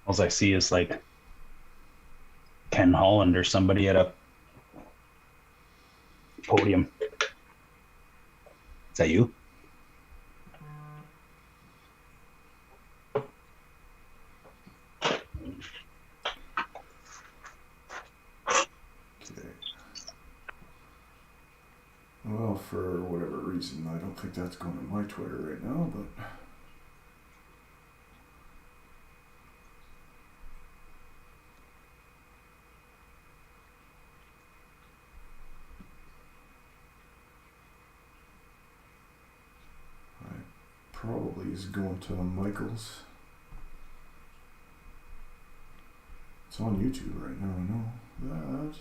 All I see is like Ken Holland or somebody at a podium. Is that you? Okay. Well, for whatever reason, I don't think that's going to my Twitter right now, but probably is going to Michael's. It's on YouTube right now, I know that.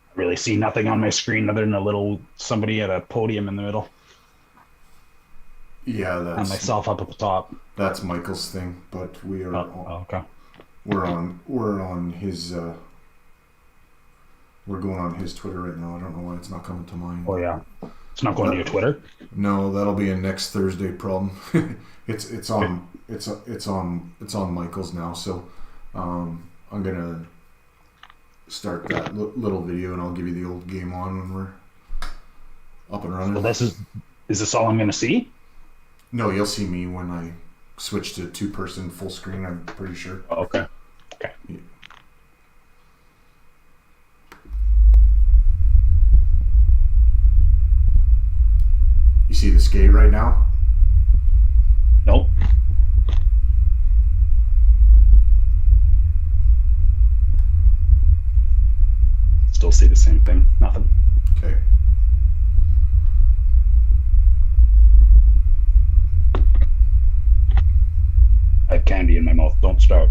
I really see nothing on my screen other than a little somebody at a podium in the middle Yeah, and myself up at the top. that's Michael's thing, but we are Okay. we're on his we're going on his Twitter right now. I don't know why it's not coming to mine. Oh yeah, it's not going to your Twitter. No, that'll be a next Thursday problem. it's on it's on Michael's now, so I'm gonna start that little video and I'll give you the old game on when we're up and running. So is this all I'm going to see? No, you'll see me when I switch to 2-person full screen. I'm pretty sure. Oh, okay. Okay. Yeah. You see the skate right now? Nope. Still see the same thing. Nothing. Okay. I have candy in my mouth. Don't start.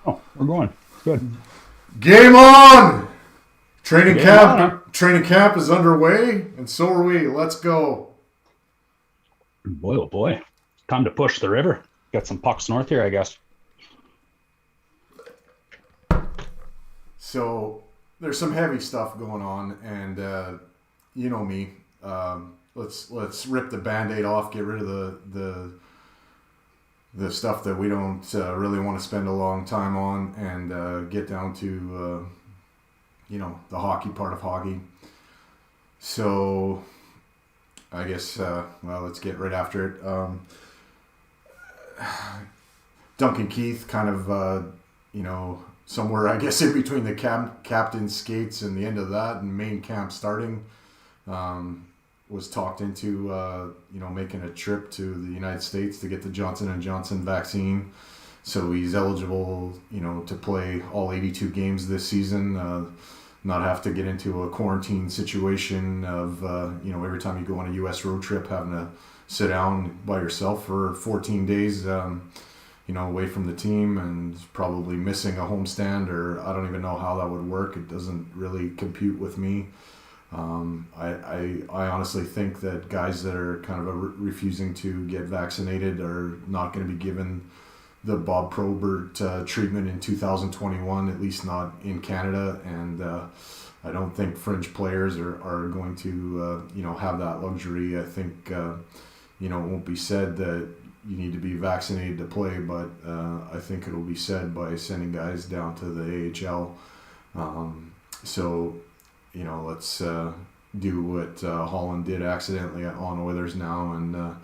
Oh, we're going. Good. Game on! Game on. Training camp is underway, and so are we. Let's go. Boy, oh boy. Time to push the river. Got some pucks north here, I guess. So there's some heavy stuff going on, and you know me. Let's rip the Band-Aid off, get rid of the stuff that we don't really want to spend a long time on, and get down to the hockey part of hockey. So I guess let's get right after it. Duncan Keith kind of somewhere, I guess, in between the captain skates and the end of that and main camp starting, was talked into making a trip to the United States to get the Johnson & Johnson vaccine. So he's eligible, to play all 82 games this season, not have to get into a quarantine situation of, every time you go on a U.S. road trip, having to sit down by yourself for 14 days, away from the team, and probably missing a homestand, or I don't even know how that would work. It doesn't really compute with me. I honestly think that guys that are kind of refusing to get vaccinated are not going to be given the Bob Probert treatment in 2021, at least not in Canada, and I don't think fringe players are going to have that luxury. I think it won't be said that you need to be vaccinated to play, but I think it'll be said by sending guys down to the AHL. Let's do what Holland did accidentally on Oilers now, and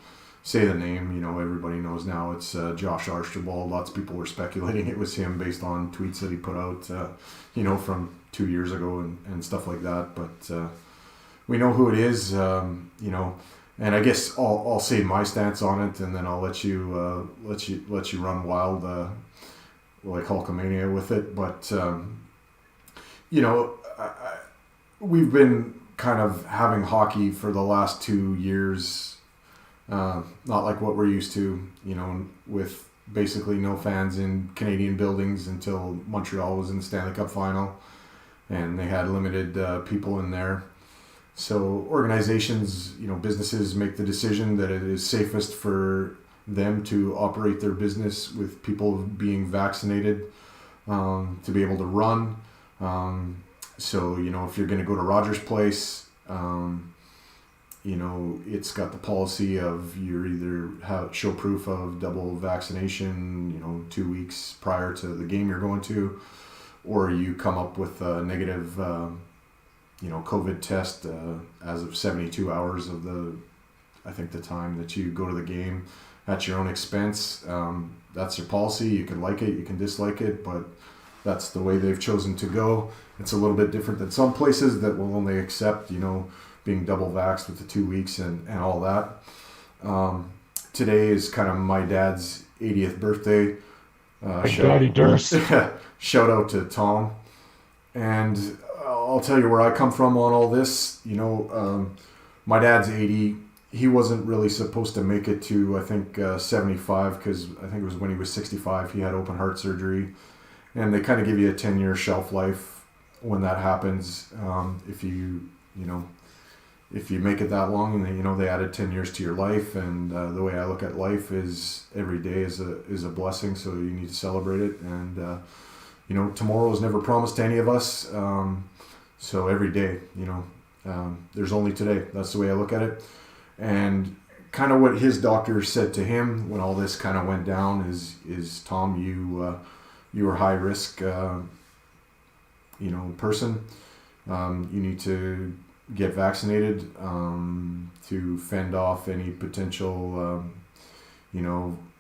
say the name. Everybody knows now it's Josh Archibald. Lots of people were speculating it was him based on tweets that he put out, from 2 years ago and stuff like that. But we know who it is, And I guess I'll say my stance on it, and then I'll let you run wild, like Hulkamania with it. But we've been kind of having hockey for the last 2 years, not like what we're used to, with basically no fans in Canadian buildings until Montreal was in the Stanley Cup final, and they had limited people in there. So organizations, businesses make the decision that it is safest for them to operate their business with people being vaccinated, to be able to run. So, if you're going to go to Rogers Place, it's got the policy of you either show proof of double vaccination, 2 weeks prior to the game you're going to, or you come up with a negative, COVID test as of 72 hours of the time that you go to the game at your own expense. That's your policy. You can like it, you can dislike it, but that's the way they've chosen to go. It's a little bit different than some places that will only accept, being double vaxxed with the 2 weeks and all that. Today is kind of my dad's 80th birthday. Daddy Durst. Shout out to Tom. And I'll tell you where I come from on all this. My dad's 80. He wasn't really supposed to make it to, I think, 75, because I think it was when he was 65, he had open heart surgery. And they kind of give you a 10-year shelf life when that happens. If you make it that long, and they added 10 years to your life. And the way I look at life is every day is a blessing, so you need to celebrate it. And tomorrow is never promised to any of us. So every day, there's only today. That's the way I look at it. And kind of what his doctor said to him when all this kind of went down is Tom, you are high risk, person. You need to get vaccinated to fend off any potential,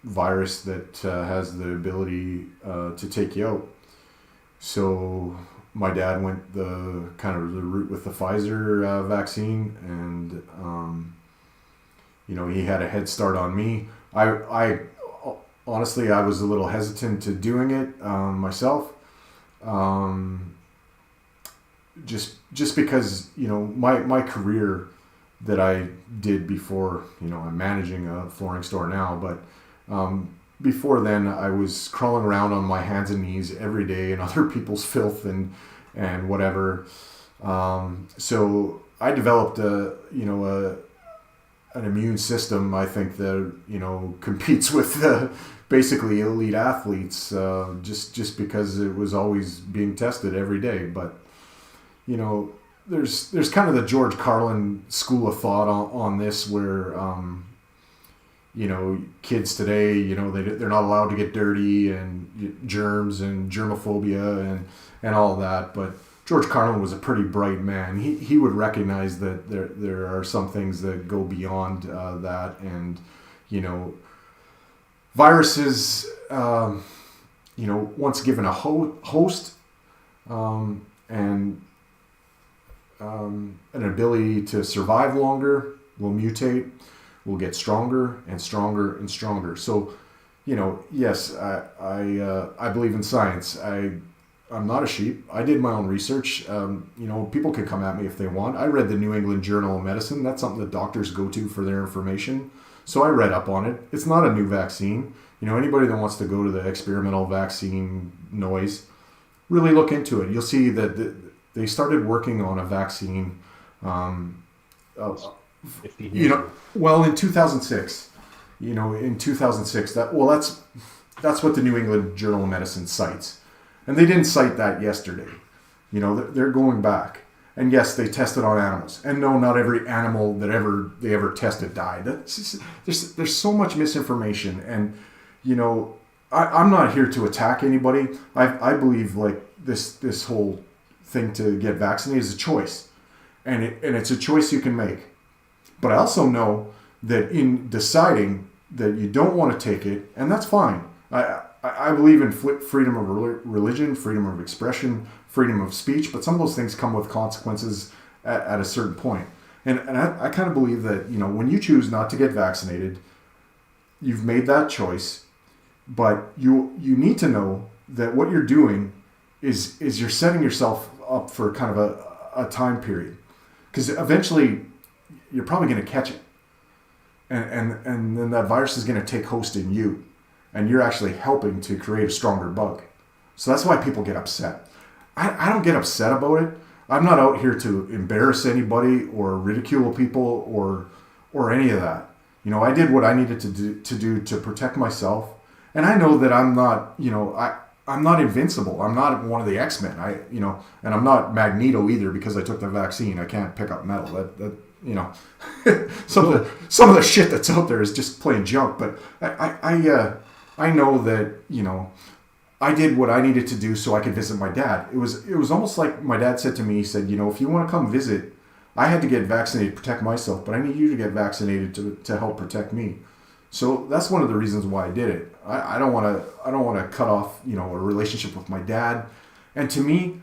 virus that has the ability to take you out. So my dad went the route with the Pfizer vaccine, and he had a head start on me. I honestly, I was a little hesitant to doing it myself. Just because, my career that I did before, I'm managing a flooring store now, but before then I was crawling around on my hands and knees every day in other people's filth and whatever. So I developed an immune system, I think, that, competes with basically elite athletes, just because it was always being tested every day. But, there's kind of the George Carlin school of thought on this, where, kids today, they're not allowed to get dirty, and germs and germophobia and all that. But George Carlin was a pretty bright man. He would recognize that there are some things that go beyond that, and viruses, once given a host and an ability to survive longer, will mutate, will get stronger and stronger and stronger. So, yes, I believe in science. I'm not a sheep. I did my own research. People can come at me if they want. I read the New England Journal of Medicine. That's something that doctors go to for their information. So I read up on it. It's not a new vaccine. Anybody that wants to go to the experimental vaccine noise, really look into it. You'll see that they started working on a vaccine, 50 years. In 2006. In 2006. That's what the New England Journal of Medicine cites. And they didn't cite that yesterday. They're going back. And yes, they tested on animals. And no, not every animal that they ever tested died. There's so much misinformation. And, I'm not here to attack anybody. I believe this whole thing to get vaccinated is a choice. And it's a choice you can make. But I also know that in deciding that you don't want to take it, and that's fine. I believe in freedom of religion, freedom of expression, freedom of speech, but some of those things come with consequences at a certain point. And I kind of believe that, when you choose not to get vaccinated, you've made that choice, but you need to know that what you're doing is you're setting yourself up for kind of a time period. Because eventually you're probably going to catch it. And then that virus is going to take host in you. And you're actually helping to create a stronger bug. So that's why people get upset. I don't get upset about it. I'm not out here to embarrass anybody or ridicule people or any of that. I did what I needed to do to protect myself. And I know that I'm not, I'm not invincible. I'm not one of the X-Men. And I'm not Magneto either because I took the vaccine. I can't pick up metal. Some of the shit that's out there is just plain junk. But I know that, I did what I needed to do so I could visit my dad. It was almost like my dad said to me, he said, if you want to come visit, I had to get vaccinated to protect myself, but I need you to get vaccinated to help protect me. So that's one of the reasons why I did it. I don't want to cut off, a relationship with my dad. And to me,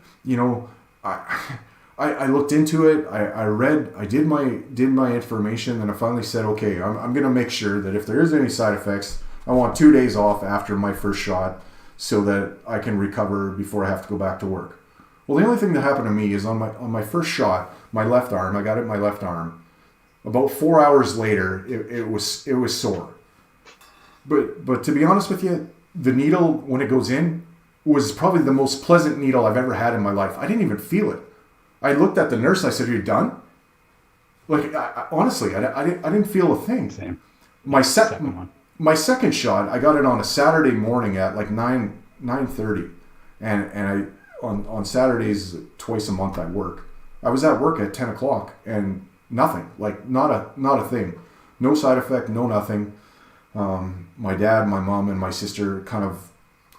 I looked into it. I read. I did my information, and I finally said, okay, I'm going to make sure that if there is any side effects, I want 2 days off after my first shot, so that I can recover before I have to go back to work. Well, the only thing that happened to me is on my first shot, my left arm. I got it in my left arm. About 4 hours later, it was sore. But to be honest with you, the needle, when it goes in, was probably the most pleasant needle I've ever had in my life. I didn't even feel it. I looked at the nurse. I said, "Are you done?" Like, honestly, I didn't feel a thing. Same. My second shot, I got it on a Saturday morning at like 9:30, and I on Saturdays twice a month I work. I was at work at 10 o'clock and nothing, like not a thing, no side effect, no nothing. My dad, my mom, and my sister kind of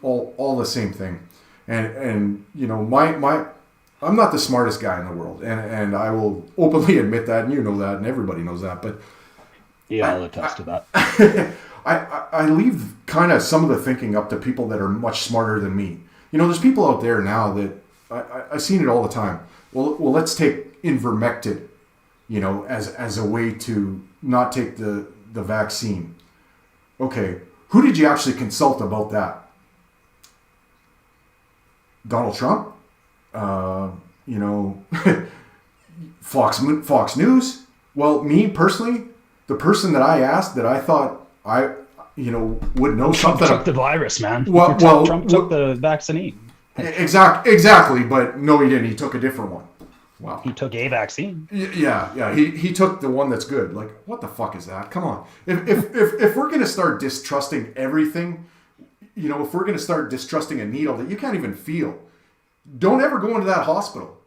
all the same thing, and I'm not the smartest guy in the world, and I will openly admit that, and that, and everybody knows that, but yeah, I'll attest to that. I leave kind of some of the thinking up to people that are much smarter than me. There's people out there now that I've seen it all the time. Well, let's take ivermectin, as a way to not take the vaccine. Okay, who did you actually consult about that? Donald Trump? Fox News? Well, me personally, the person that I asked that I thought would know Trump something. Took the virus, man. Well, Trump took the vaccine. Exactly, but no, he didn't. He took a different one. Wow. He took a vaccine. Yeah. He took the one that's good. Like, what the fuck is that? Come on. If we're gonna start distrusting everything, if we're gonna start distrusting a needle that you can't even feel, don't ever go into that hospital.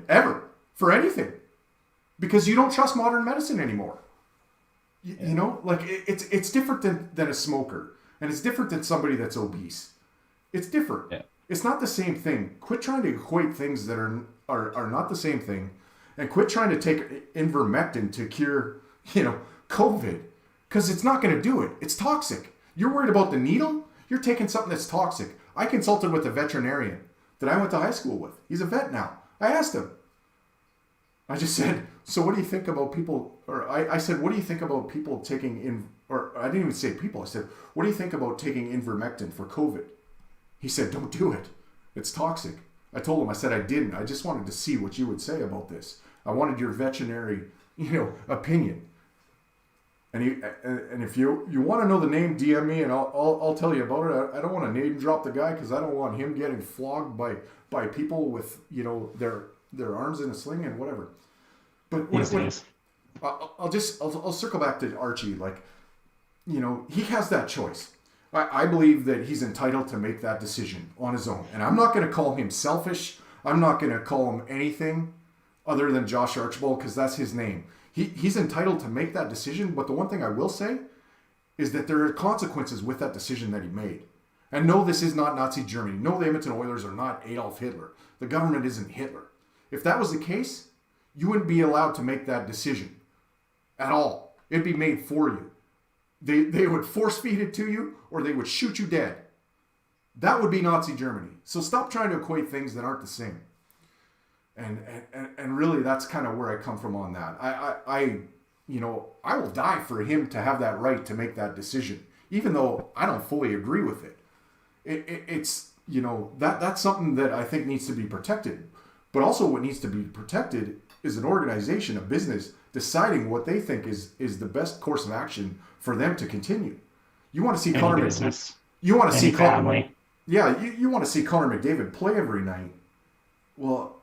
Ever. For anything. Because you don't trust modern medicine anymore. It's different than a smoker, and it's different than somebody that's obese. It's different. Yeah. It's not the same thing. Quit trying to equate things that are not the same thing, and quit trying to take ivermectin to cure, COVID, because it's not going to do it. It's toxic. You're worried about the needle? You're taking something that's toxic. I consulted with a veterinarian that I went to high school with. He's a vet now. I asked him. I just said, so what do you think about people, or I said, what do you think about people taking or I didn't even say people, I said, what do you think about taking ivermectin for COVID? He said, don't do it. It's toxic. I told him, I said, I didn't. I just wanted to see what you would say about this. I wanted your veterinary, opinion. And if you want to know the name, DM me and I'll tell you about it. I don't want to name drop the guy because I don't want him getting flogged by people with, their arms in a sling and whatever. But I'll circle back to Archie. Like, he has that choice. I believe that he's entitled to make that decision on his own. And I'm not going to call him selfish. I'm not going to call him anything other than Josh Archibald because that's his name. He's entitled to make that decision. But the one thing I will say is that there are consequences with that decision that he made. And no, this is not Nazi Germany. No, the Edmonton Oilers are not Adolf Hitler. The government isn't Hitler. If that was the case, you wouldn't be allowed to make that decision at all. It'd be made for you. They would force feed it to you or they would shoot you dead. That would be Nazi Germany. So stop trying to equate things that aren't the same. And really that's kind of where I come from on that. I will die for him to have that right to make that decision, even though I don't fully agree with it. It's that's something that I think needs to be protected. But also what needs to be protected is an organization, a business, deciding what they think is the best course of action for them to continue. You want to see Connor McDavid. You want to see Connor. Yeah, you want to see Connor McDavid play every night. Well,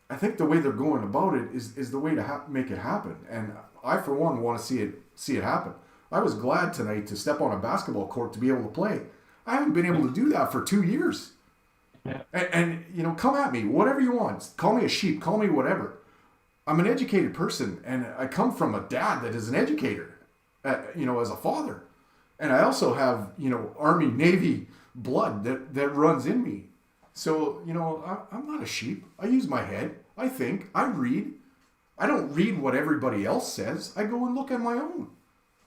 I think the way they're going about it is the way to make it happen. And I, for one, want to see it happen. I was glad tonight to step on a basketball court to be able to play. I haven't been able to do that for 2 years. Yeah. And you know, come at me, whatever you want. Call me a sheep, call me whatever. I'm an educated person, and I come from a dad that is an educator, you know, as a father. And I also have, you know, Army, Navy blood that runs in me. So, you know, I'm not a sheep. I use my head. I think. I read. I don't read what everybody else says. I go and look at my own.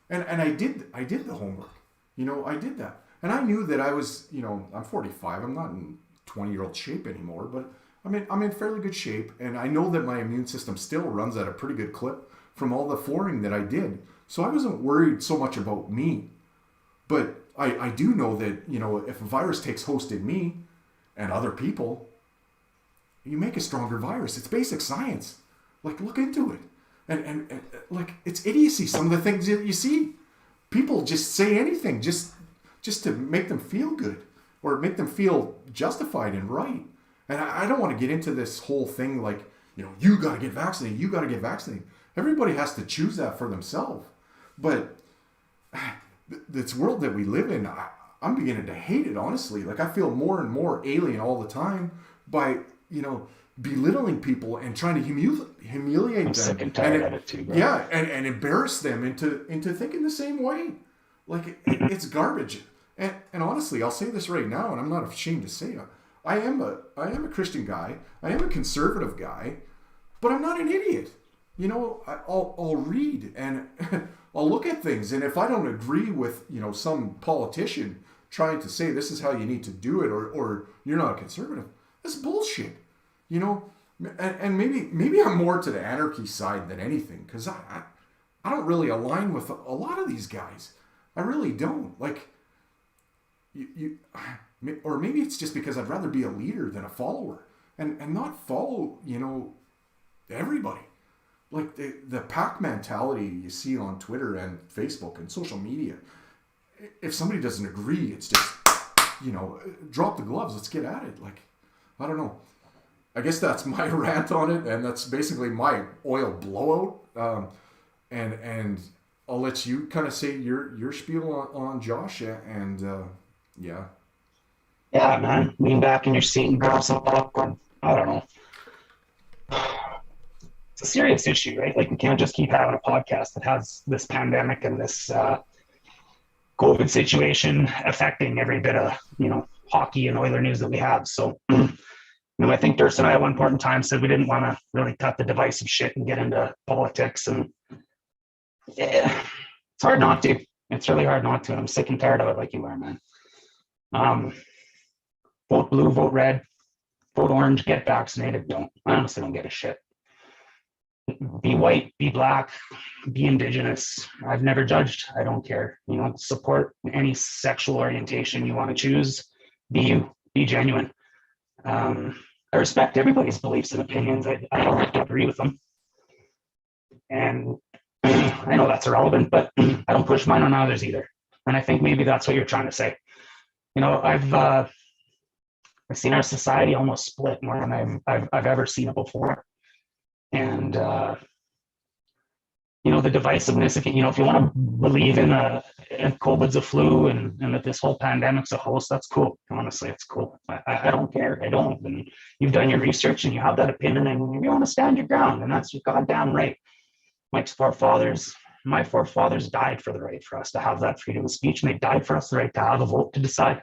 And I did the homework. You know, I did that. And I knew that I was, you know, I'm 45. I'm not in 20-year-old shape anymore, but I'm in fairly good shape. And I know that my immune system still runs at a pretty good clip from all the flooring that I did. So I wasn't worried so much about me. But I do know that, you know, if a virus takes host in me and other people, you make a stronger virus. It's basic science. Like, look into it. And like, it's idiocy, some of the things that you see. People just say anything just to make them feel good or make them feel justified and right. And I don't want to get into this whole thing like, you know, you got to get vaccinated, you got to get vaccinated. Everybody has to choose that for themselves. But this world that we live in, I'm beginning to hate it, honestly. Like, I feel more and more alien all the time by, you know, belittling people and trying to humiliate them. I'm sick and tired of it too, bro. Yeah, and embarrass them into thinking the same way. Like, it's garbage. And honestly, I'll say this right now, and I'm not ashamed to say it. I am a Christian guy. I am a conservative guy, but I'm not an idiot. You know, I'll read and I'll look at things, and if I don't agree with, you know, some politician trying to say this is how you need to do it, or you're not a conservative, that's bullshit. You know, and maybe I'm more to the anarchy side than anything, because I don't really align with a lot of these guys. I really don't. Like, or maybe it's just because I'd rather be a leader than a follower, and not follow, you know, everybody. Like the pack mentality you see on Twitter and Facebook and social media. If somebody doesn't agree, it's just, you know, drop the gloves. Let's get at it. Like, I don't know. I guess that's my rant on it, and that's basically my oil blowout. And I'll let you kind of say your spiel on Josh, and yeah. Yeah, man. Lean back in your seat and grab some popcorn. I don't know. It's a serious issue, right? Like, we can't just keep having a podcast that has this pandemic and this COVID situation affecting every bit of, you know, hockey and Oiler news that we have. So, you know, I think Durst and I at one point in time said we didn't want to really cut the divisive shit and get into politics. And yeah, it's hard not to. It's really hard not to. And I'm sick and tired of it, like you are, man. Vote blue, vote red, vote orange, get vaccinated. Don't. I honestly don't give a shit. Be white, be black, be indigenous. I've never judged. I don't care. You know, support any sexual orientation you want to choose. Be you. Be genuine. I respect everybody's beliefs and opinions. I don't have to agree with them. And I know that's irrelevant, but I don't push mine on others either. And I think maybe that's what you're trying to say. You know, I've seen our society almost split more than I've ever seen it before. And you know, the divisiveness, if you want to believe in COVID's a flu and that this whole pandemic's a hoax, that's cool. Honestly, it's cool. I don't care. I don't. And you've done your research and you have that opinion and you want to stand your ground, and that's your goddamn right. My forefathers died for the right for us to have that freedom of speech, and they died for us the right to have a vote to decide.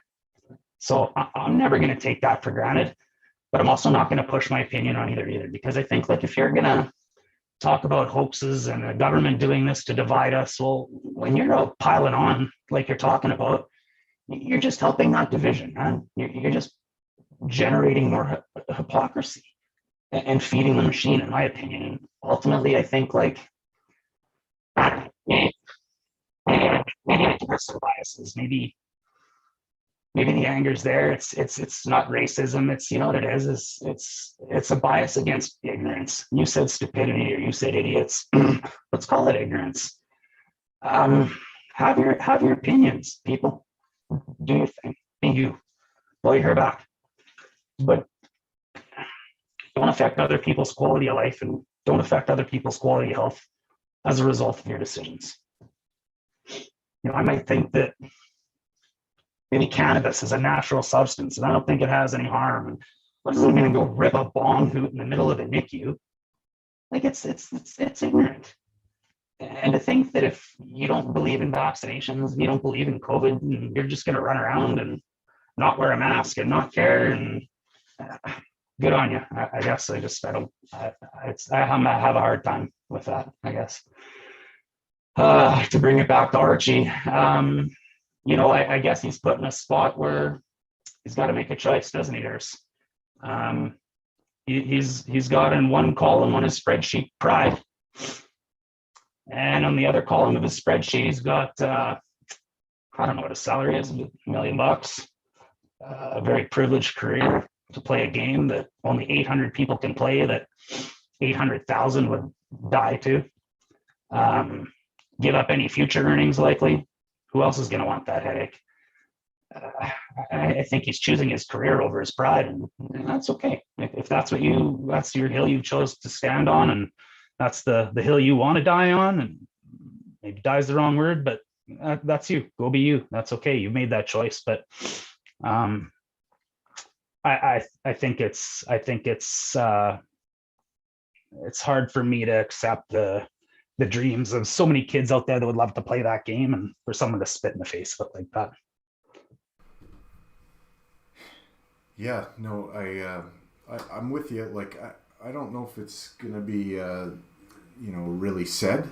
So I'm never going to take that for granted, but I'm also not going to push my opinion on either, because I think, like, if you're going to talk about hoaxes and the government doing this to divide us, well, when you're out piling on like you're talking about, you're just helping that division, man. You're just generating more hypocrisy and feeding the machine, in my opinion. And ultimately, I think, like, maybe there's some biases. Maybe the anger's there. It's not racism. It's, you know what it is it's a bias against ignorance. You said stupidity, or you said idiots. Let's call it ignorance. Have your opinions, people. Do your thing. Be you. Blow your hair back. But don't affect other people's quality of life, and don't affect other people's quality of health as a result of your decisions. You know, I might think that maybe cannabis is a natural substance, and I don't think it has any harm. And what is it going to go rip a bong hoot in the middle of a NICU? Like it's ignorant. And to think that if you don't believe in vaccinations, you don't believe in COVID, and you're just going to run around and not wear a mask and not care, and good on you. I guess I don't. I have a hard time with that, I guess. To bring it back to Archie, I guess he's put in a spot where he's got to make a choice, doesn't he, Nurse? He's got in one column on his spreadsheet pride, and on the other column of his spreadsheet he's got I don't know what his salary is, $1 million, a very privileged career to play a game that only 800 people can play, that 800,000 would die to. Give up any future earnings likely. Who else is going to want that headache? I think he's choosing his career over his pride, and that's okay. If that's that's your hill you chose to stand on, and that's the hill you want to die on, and maybe die is the wrong word, but that's you. Go be you. That's okay. You made that choice. But I think it's hard for me to accept the dreams of so many kids out there that would love to play that game, and for someone to spit in the face of it like that. Yeah, no, I'm with you. Like, I don't know if it's gonna be really said,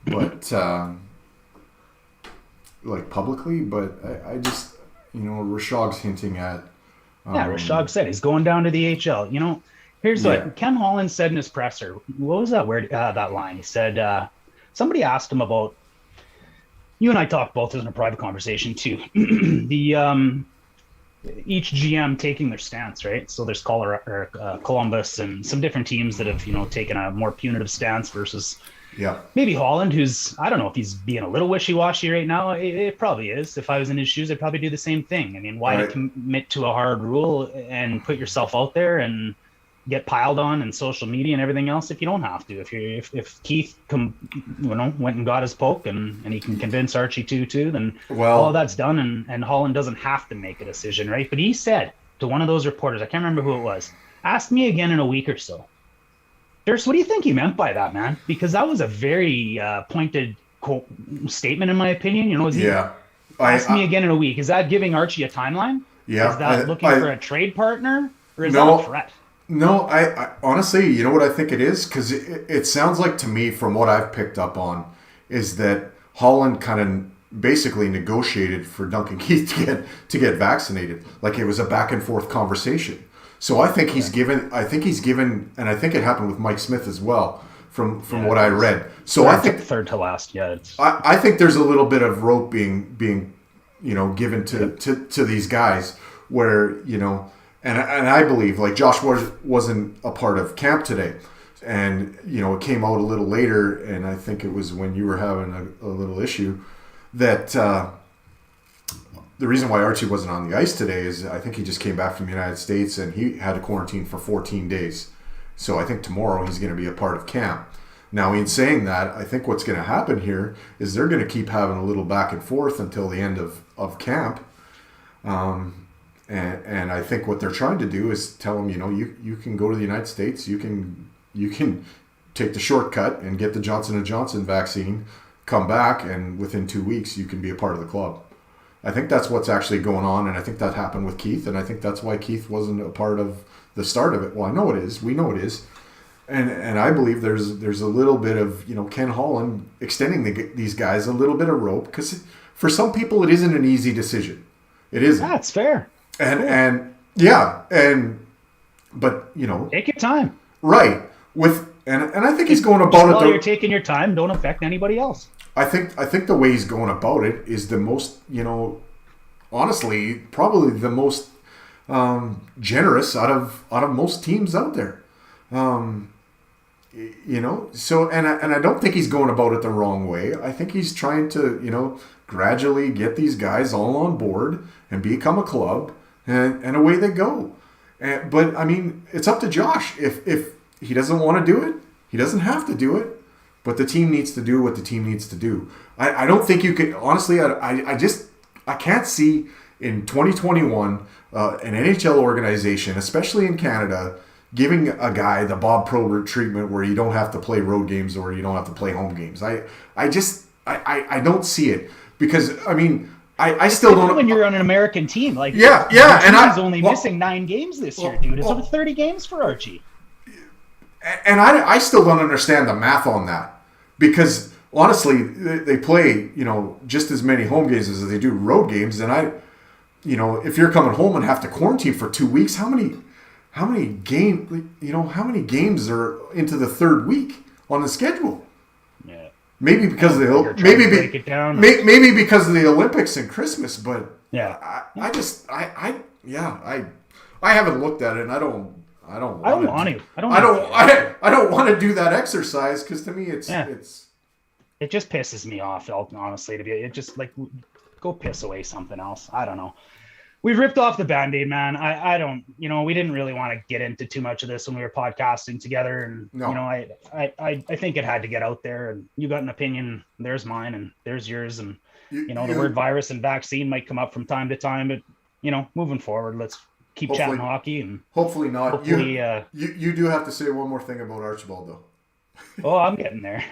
but like publicly, but I just Rashog's hinting at. Rashog said he's going down to the HL. Here's what Ken Holland said in his presser. What was that word? That line. He said somebody asked him about. You and I talked both in a private conversation too. Each GM taking their stance, right? So there's Columbus and some different teams that have taken a more punitive stance versus maybe Holland, who's, I don't know if he's being a little wishy-washy right now. It probably is. If I was in his shoes, I'd probably do the same thing. I mean, why commit to a hard rule and put yourself out there and get piled on in social media and everything else if you don't have to? If Keith went and got his poke and he can convince Archie too, then all that's done, and Holland doesn't have to make a decision, right? But he said to one of those reporters, I can't remember who it was, ask me again in a week or so. Dirks, what do you think he meant by that, man? Because that was a very pointed statement, in my opinion. Ask me again in a week. Is that giving Archie a timeline? Yeah. Is that looking for a trade partner, or is that a threat? No, I honestly, you know what I think it is? Because it sounds like to me, from what I've picked up on, is that Holland kind of basically negotiated for Duncan Keith to get vaccinated. Like, it was a back and forth conversation. So I think he's given, and I think it happened with Mike Smith as well, from what I read. So I think third to last. Yeah, I think there's a little bit of rope being given to these guys where And I believe, like, Josh wasn't a part of camp today, and it came out a little later, and I think it was when you were having a little issue that the reason why Archie wasn't on the ice today is I think he just came back from the United States and he had to quarantine for 14 days. So I think tomorrow he's going to be a part of camp. Now, in saying that, I think what's going to happen here is they're going to keep having a little back and forth until the end of camp. And I think what they're trying to do is tell them, you can go to the United States, you can take the shortcut and get the Johnson & Johnson vaccine, come back, and within 2 weeks you can be a part of the club. I think that's what's actually going on, and I think that happened with Keith, and I think that's why Keith wasn't a part of the start of it. Well, I know it is. We know it is. And I believe there's a little bit of, Ken Holland extending these guys a little bit of rope, because for some people it isn't an easy decision. It isn't. That's fair. But take your time. Right. And I think he's going about it. While you're taking your time, don't affect anybody else. I think the way he's going about it is the most, honestly, probably the most generous out of most teams out there. So and I don't think he's going about it the wrong way. I think he's trying to, gradually get these guys all on board and become a club, and away they go. But I mean, it's up to Josh. If he doesn't want to do it, he doesn't have to do it. But the team needs to do what the team needs to do. I don't think you could, honestly, I can't see in 2021, an NHL organization, especially in Canada, giving a guy the Bob Probert treatment where you don't have to play road games or you don't have to play home games. I don't see it because, I mean, I still don't. When you're on an American team, like and he's only missing 9 games this year, dude. It's over 30 games for Archie. And I still don't understand the math on that because honestly, they play, just as many home games as they do road games. And if you're coming home and have to quarantine for 2 weeks, how many games are into the third week on the schedule? Yeah. Maybe because of the maybe because of the Olympics and Christmas, but yeah, I haven't looked at it, and I don't want to do that exercise because to me it just pisses me off, honestly. It just like, go piss away something else. I don't know. We've ripped off the Band-Aid, man. I don't, we didn't really want to get into too much of this when we were podcasting together. And, I think it had to get out there, and you got an opinion. There's mine and there's yours. And, the word virus and vaccine might come up from time to time, but, moving forward, let's keep chatting hockey. And hopefully not. You do have to say one more thing about Archibald, though. Oh, I'm getting there.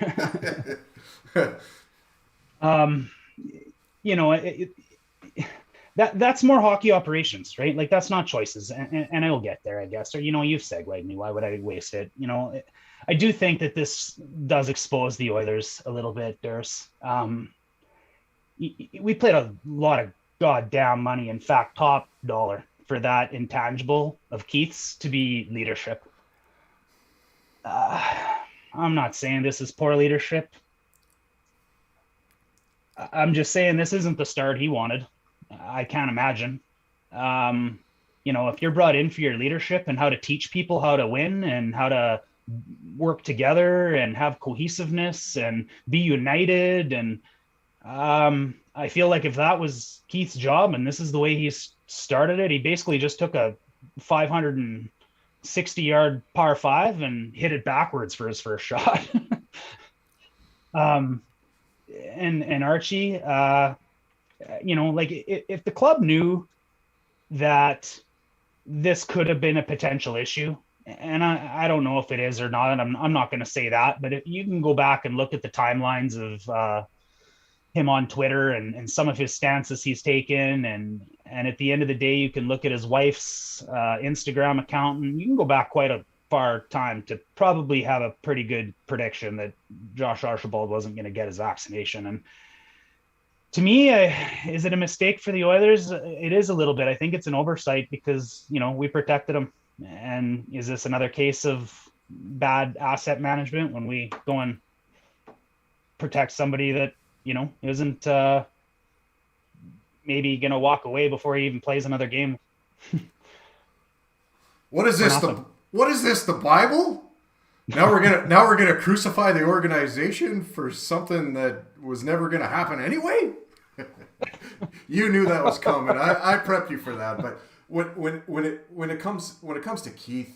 That's more hockey operations, right? Like, that's not choices, and I will get there, I guess. Or, you've segued me. Why would I waste it? I do think that this does expose the Oilers a little bit, Durs. We played a lot of goddamn money, in fact, top dollar, for that intangible of Keith's to be leadership. I'm not saying this is poor leadership. I'm just saying this isn't the start he wanted. I can't imagine. If you're brought in for your leadership and how to teach people how to win and how to work together and have cohesiveness and be united, and I feel like if that was Keith's job and this is the way he started it, he basically just took a 560-yard par 5 and hit it backwards for his first shot. And Archie, if the club knew that this could have been a potential issue, and I don't know if it is or not, and I'm not going to say that, but if you can go back and look at the timelines of him on Twitter and some of his stances he's taken, and at the end of the day, you can look at his wife's Instagram account, and you can go back quite a far time to probably have a pretty good prediction that Josh Archibald wasn't going to get his vaccination. And to me, is it a mistake for the Oilers? It is a little bit. I think it's an oversight because, we protected him. And is this another case of bad asset management when we go and protect somebody that, isn't maybe going to walk away before he even plays another game? What is this? The Bible? Now we're gonna crucify the organization for something that was never gonna happen anyway. You knew that was coming. I prepped you for that. But when it comes to Keith,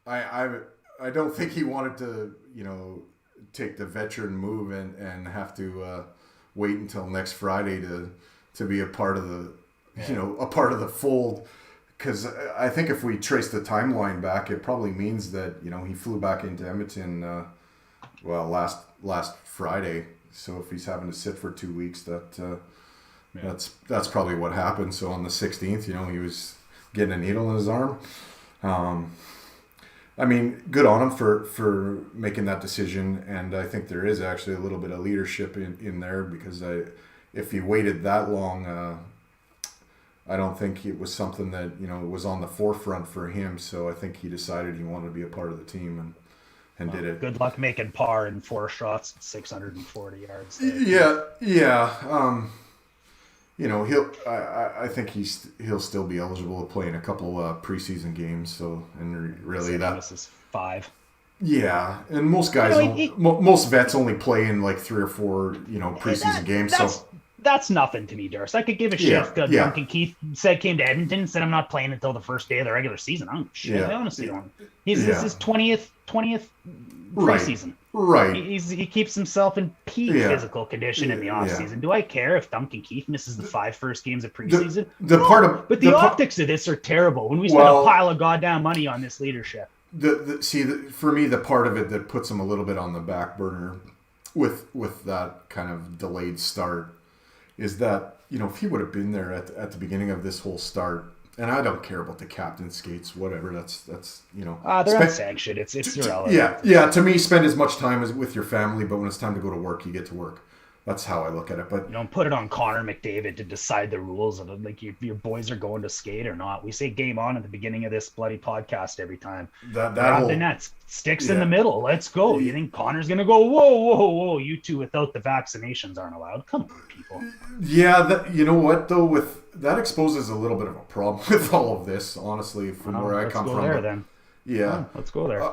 I don't think he wanted to take the veteran move and have to wait until next Friday to be a part of the a part of the fold. Because I think if we trace the timeline back, it probably means that he flew back into Edmonton, last Friday. So if he's having to sit for 2 weeks, that's probably what happened. So on the 16th, he was getting a needle in his arm. I mean, good on him for making that decision, and I think there is actually a little bit of leadership in there because if he waited that long. I don't think it was something that was on the forefront for him. So I think he decided he wanted to be a part of the team and did it. Good luck making par in 4 shots, 640 yards. Yeah. I think he'll still be eligible to play in a couple preseason games. So and really this is 5. Yeah, and most guys, most vets only play in like 3 or 4 preseason games. That's nothing to me, Durst. I could give a shit. Duncan Keith came to Edmonton and said, I'm not playing until the first day of the regular season. I don't shit. I honestly don't. This is his 20th preseason. Right. He keeps himself in peak physical condition in the offseason. Do I care if Duncan Keith misses the 5 first games of preseason? But the optics of this are terrible when we spend a pile of goddamn money on this leadership. For me, the part of it that puts him a little bit on the back burner with that kind of delayed start is that, if he would have been there at the beginning of this whole start, and I don't care about the captain skates, whatever. That's they're unsanctioned. It's irrelevant. Yeah. To me, spend as much time as with your family, but when it's time to go to work, you get to work. That's how I look at it. But you don't put it on Connor McDavid to decide the rules of it. Like your boys are going to skate or not. We say game on at the beginning of this bloody podcast every time. That whole, the nets, sticks in the middle. Let's go. You think Connor's gonna go? Whoa! You two without the vaccinations aren't allowed. Come on, people. Yeah, you know what though? With that exposes a little bit of a problem with all of this. Honestly, from where I come from. Let's go there then. Yeah, let's go there.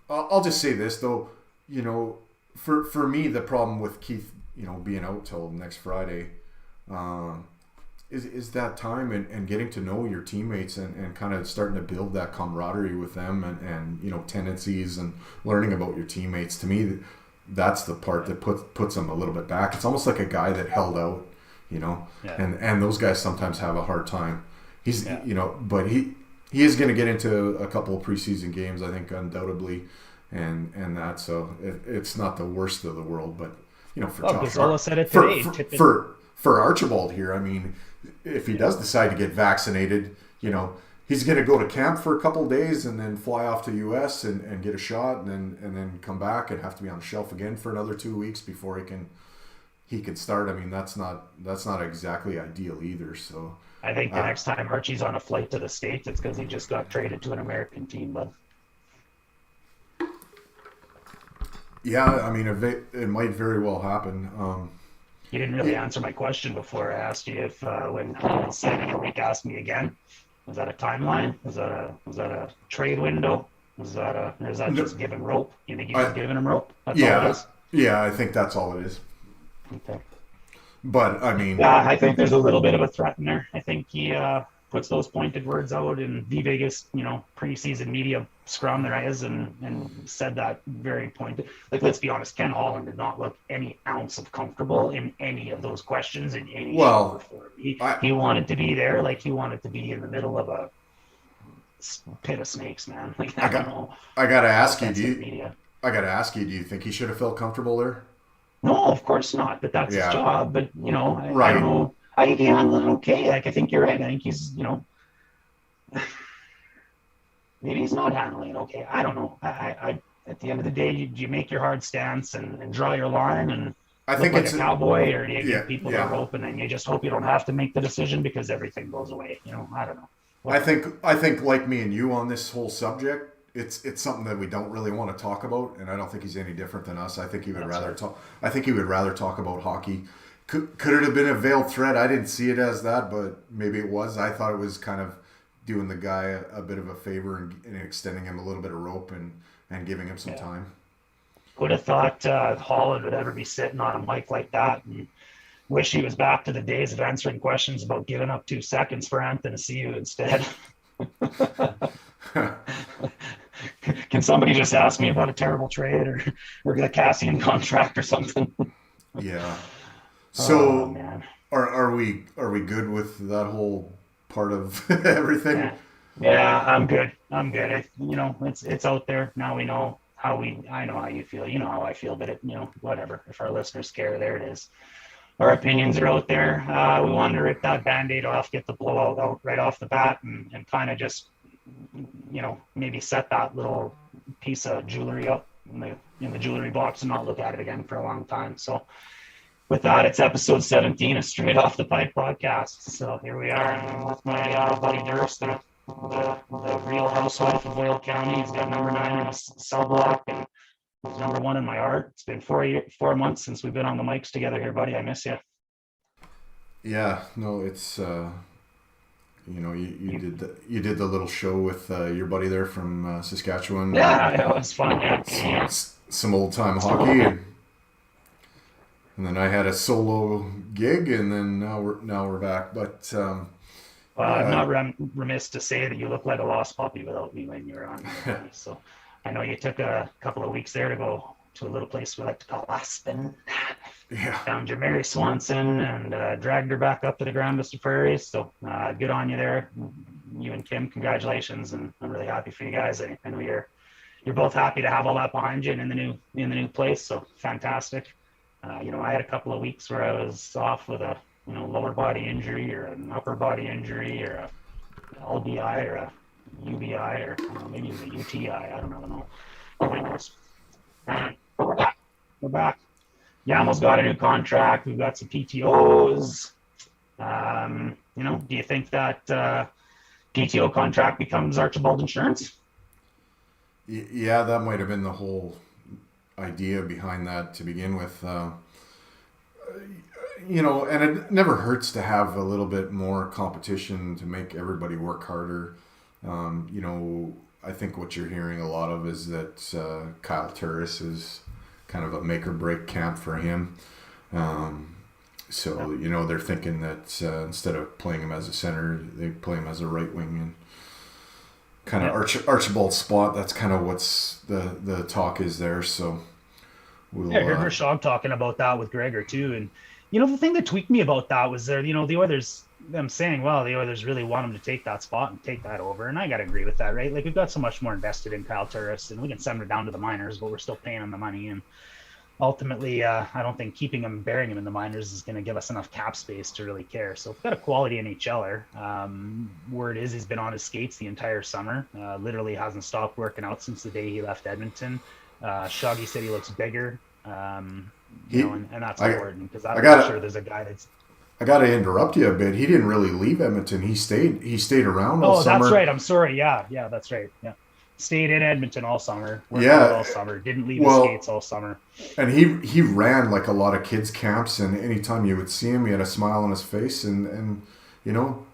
I'll just say this though. For me, the problem with Keith, being out till next Friday, is that time and getting to know your teammates and kind of starting to build that camaraderie with them and tendencies and learning about your teammates. To me, that's the part that puts them a little bit back. It's almost like a guy that held out, and those guys sometimes have a hard time. But he is going to get into a couple of preseason games, I think, undoubtedly. And that, so it's not the worst of the world, but for Josh, said it today. For Archibald here, I mean, if he does decide to get vaccinated, he's going to go to camp for a couple of days and then fly off to US and get a shot and then come back and have to be on the shelf again for another 2 weeks before he can start. I mean, that's not exactly ideal either. So I think the next time Archie's on a flight to the States, it's because he just got traded to an American team, but. Yeah, I mean, it might very well happen. You didn't really answer my question before I asked you if when Sandy Week asked me again, was that a timeline? Was that a trade window? Is that just giving rope? You think he's just giving him rope? That's all it is? Yeah, I think that's all it is. Okay. But I mean, I think there's a little bit of a threat in there. I think he puts those pointed words out in the biggest, preseason media scrum there is, and said that very pointed. Like, let's be honest, Ken Holland did not look any ounce of comfortable in any of those questions in any shape or form. He wanted to be there, like he wanted to be in the middle of a pit of snakes, man. Like, I don't know. I gotta ask you, do you think he should have felt comfortable there? No, of course not. But that's his job. But I don't know. I think he handled it okay. Like, I think you're right. I think he's, maybe he's not handling it okay. I don't know. I at the end of the day, you make your hard stance and draw your line and I think it's a cowboy, or do you give people the rope and then you just hope you don't have to make the decision because everything goes away. I don't know. I think like me and you on this whole subject, it's something that we don't really want to talk about, and I don't think he's any different than us. I think he would rather talk. I think he would rather talk about hockey. Could it have been a veiled threat? I didn't see it as that, but maybe it was. I thought it was kind of doing the guy a bit of a favor and extending him a little bit of rope and giving him some time. Would have thought Holland would ever be sitting on a mic like that, and wish he was back to the days of answering questions about giving up 2 seconds for Anthony Ciu instead. Can somebody just ask me about a terrible trade or the Cassian contract or something? Yeah. So are we good with that whole part of everything? Yeah, I'm good. It's out there now. We know I know how you feel. You know how I feel, but whatever. If our listeners care, there it is. Our opinions are out there. We wanted to rip that Band-Aid off, get the blowout out right off the bat, and kind of just maybe set that little piece of jewelry up in the jewelry box and not look at it again for a long time. So with that, it's episode 17 of Straight Off the Pipe podcast. So here we are, and with my buddy Durst, the real housewife of Whale County. He's got number 9 in his cell block, and he's number 1 in my heart. It's been 4 months since we've been on the mics together here, buddy. I miss you. Yeah, no, it's you did the little show with your buddy there from Saskatchewan. Yeah, it was fun. Yeah. Some old time hockey. And then I had a solo gig, and then now we're back. But I'm not remiss to say that you look like a lost puppy without me when you're on. So I know you took a couple of weeks there to go to a little place we like to call Aspen. Yeah. Found your Mary Swanson and dragged her back up to the Grand Vista Prairies. So good on you there. You and Kim, congratulations, and I'm really happy for you guys. I know you're both happy to have all that behind you and in the new place. So fantastic. I had a couple of weeks where I was off with a lower body injury or an upper body injury or a LBI or a UBI or maybe it was a UTI. I don't know. Nobody knows. But we're back. Yamel's got a new contract. We've got some PTOs. Do you think that PTO contract becomes Archibald Insurance? Yeah, that might have been the whole idea behind that to begin with. And it never hurts to have a little bit more competition to make everybody work harder. I think what you're hearing a lot of is that Kyle Turris is kind of a make or break camp for him. They're thinking that instead of playing him as a center, they play him as a right wing and kind of Archibald's spot. That's kind of what's the talk is there. So I heard Rashog talking about that with Gregor too. And, the thing that tweaked me about that was the Oilers, them saying, well, the Oilers really want him to take that spot and take that over. And I got to agree with that, right? Like, we've got so much more invested in Kyle Turris, and we can send him down to the minors, but we're still paying him the money. And ultimately, I don't think keeping him, burying him in the minors is going to give us enough cap space to really care. So we've got a quality NHLer. Word is he's been on his skates the entire summer. Literally hasn't stopped working out since the day he left Edmonton. Shoggy said he looks bigger. And that's important because I'm not sure there's a guy that's. I got to interrupt you a bit. He didn't really leave Edmonton. He stayed around all summer. Oh, that's right. I'm sorry. Yeah, that's right. Yeah, stayed in Edmonton all summer. Worked out all summer. Didn't leave the skates all summer. And he ran like a lot of kids camps, and anytime you would see him, he had a smile on his face, and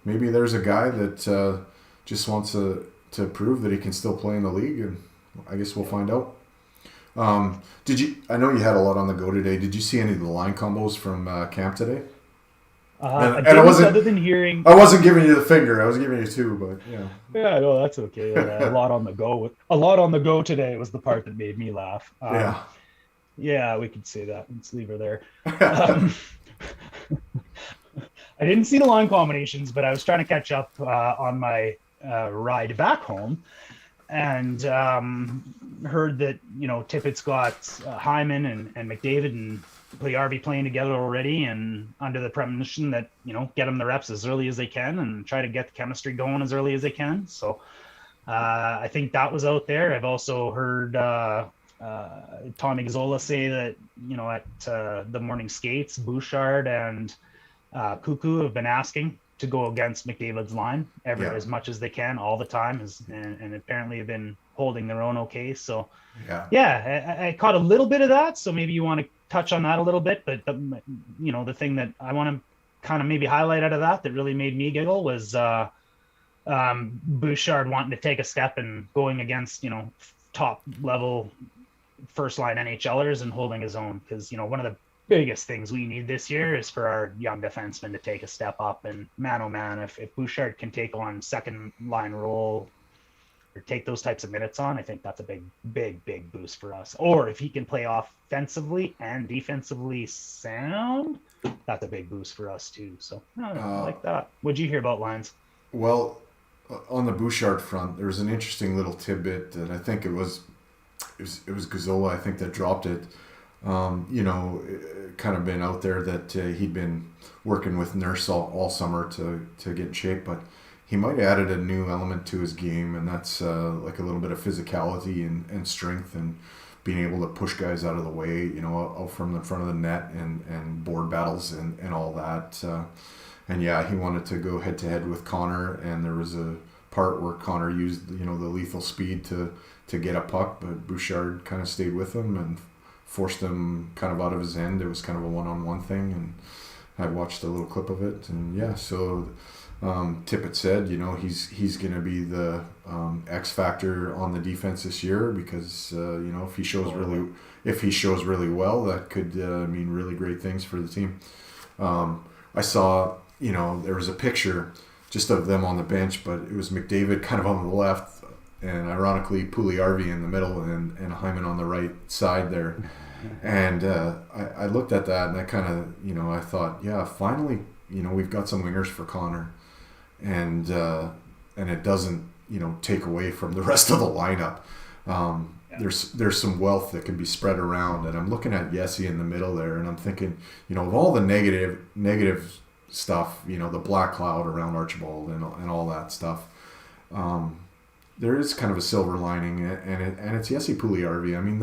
maybe there's a guy that just wants to prove that he can still play in the league, and I guess we'll find out. I know you had a lot on the go today. Did you see any of the line combos from camp today? I wasn't, other than hearing. I wasn't giving you the finger. I was giving you two, but yeah. Yeah, no, that's okay. A lot on the go. A lot on the go today was the part that made me laugh. Yeah, we could say that. Let's leave her there. I didn't see the line combinations, but I was trying to catch up on my ride back home, and heard that Tippett's got Hyman and McDavid and Playarby playing together already, and under the premonition that get them the reps as early as they can and try to get the chemistry going as early as they can. So I think that was out there. I've also heard Tommy Gazzola say that at the morning skates, Bouchard and Cuckoo have been asking to go against McDavid's line as much as they can all the time, and apparently have been holding their own okay. So I caught a little bit of that, so maybe you want to touch on that a little bit. But the thing that I want to kind of maybe highlight out of that really made me giggle was Bouchard wanting to take a step and going against top level first line NHLers and holding his own, because one of the biggest things we need this year is for our young defensemen to take a step up. And man, oh man, if Bouchard can take on second line role or take those types of minutes on, I think that's a big boost for us. Or if he can play offensively and defensively sound, that's a big boost for us too. So I like that. What'd you hear about lines? Well, on the Bouchard front, there was an interesting little tidbit that I think it was Gazzola, I think, that dropped it. Kind of been out there that he'd been working with Nurse all summer to get in shape, but he might have added a new element to his game, and that's like a little bit of physicality and strength and being able to push guys out of the way, out from the front of the net and board battles and all that. He wanted to go head to head with Connor, and there was a part where Connor used the lethal speed to get a puck, but Bouchard kind of stayed with him and forced him kind of out of his end. It was kind of a one-on-one thing, and I watched a little clip of it, and so Tippett said, he's going to be the X factor on the defense this year, because if he shows really well, that could mean really great things for the team. I saw there was a picture just of them on the bench, but it was McDavid kind of on the left, ironically Puljujärvi in the middle and Hyman on the right side there. And I looked at that and I kind of, I thought, yeah, finally, we've got some wingers for Connor, and it doesn't, take away from the rest of the lineup. There's some wealth that can be spread around, and I'm looking at Jesse in the middle there, and I'm thinking, of all the negative stuff, the black cloud around Archibald and all that stuff. There is kind of a silver lining, and it's Jesse Puljujärvi. I mean,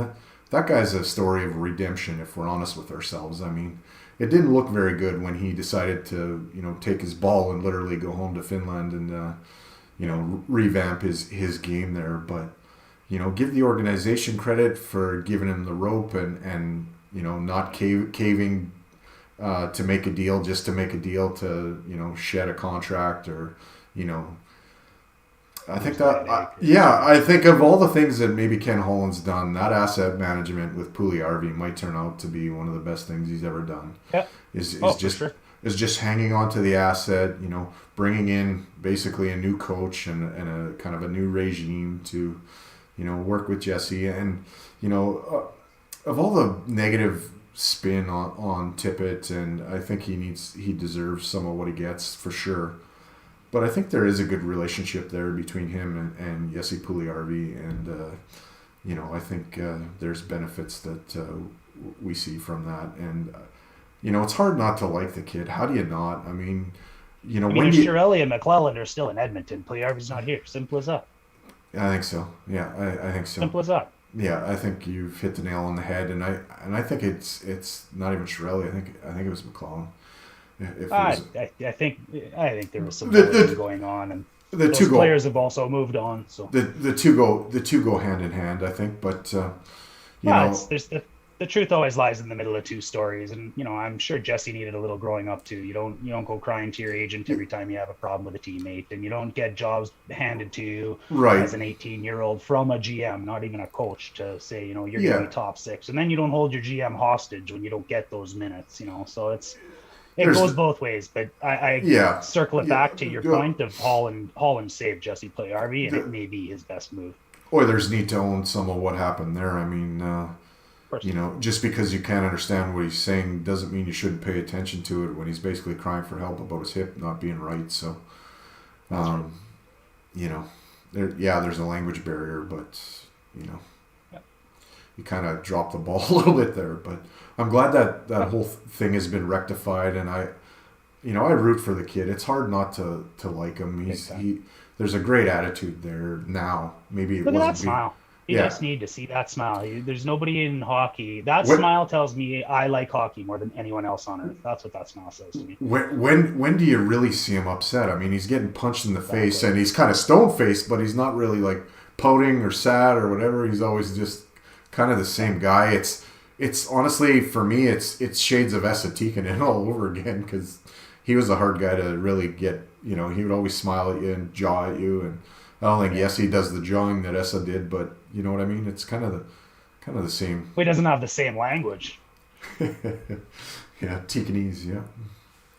that guy's a story of redemption, if we're honest with ourselves. I mean, it didn't look very good when he decided to, take his ball and literally go home to Finland and, revamp his game there. But, give the organization credit for giving him the rope and not caving to make a deal just to make a deal to, shed a contract or, I think I think of all the things that maybe Ken Holland's done, that asset management with Puljujärvi might turn out to be one of the best things he's ever done. Yeah. Is just hanging on to the asset, bringing in basically a new coach and a kind of a new regime to, work with Jesse. And, of all the negative spin on Tippett, and I think he deserves some of what he gets for sure. But I think there is a good relationship there between him and Jesse Puljujärvi, and I think there's benefits that we see from that. And it's hard not to like the kid. How do you not? I mean, Chiarelli and McClelland are still in Edmonton. Puljujärvi's not here. Simple as that. I think so. Yeah, I think so. Simple as that. Yeah, I think you've hit the nail on the head, and I think it's not even Chiarelli. I think it was McClelland. I think there was some going on, and those players have also moved on. So the two go hand in hand, I think. But there's the truth always lies in the middle of two stories, and I'm sure Jesse needed a little growing up too. You don't go crying to your agent every time you have a problem with a teammate, and you don't get jobs handed to you as an 18-year-old from a GM, not even a coach, to say you're going to be top six, and then you don't hold your GM hostage when you don't get those minutes. So it goes both ways, but I circle it back to your point of Holland saved Jesse Puljujärvi, and it may be his best move. Oilers need to own some of what happened there. I mean, just because you can't understand what he's saying doesn't mean you shouldn't pay attention to it when he's basically crying for help about his hip not being right. So, there's a language barrier, but you kind of dropped the ball a little bit there. But I'm glad that whole thing has been rectified, and I root for the kid. It's hard not to like him. There's a great attitude there now. Maybe it Look wasn't. at that smile. You just need to see that smile. There's nobody in hockey. Smile tells me I like hockey more than anyone else on earth. That's what that smile says to me. When do you really see him upset? I mean, he's getting punched in the face, and he's kind of stone-faced, but he's not really like pouting or sad or whatever. He's always just kind of the same guy. It's honestly, for me, it's shades of Esa Tikkanen all over again, because he was a hard guy to really get. He would always smile at you and jaw at you, and I don't think Jesse does the jawing that Esa did, but you know what I mean. It's kind of the same. He doesn't have the same language. Yeah, Tikkanese. Yeah.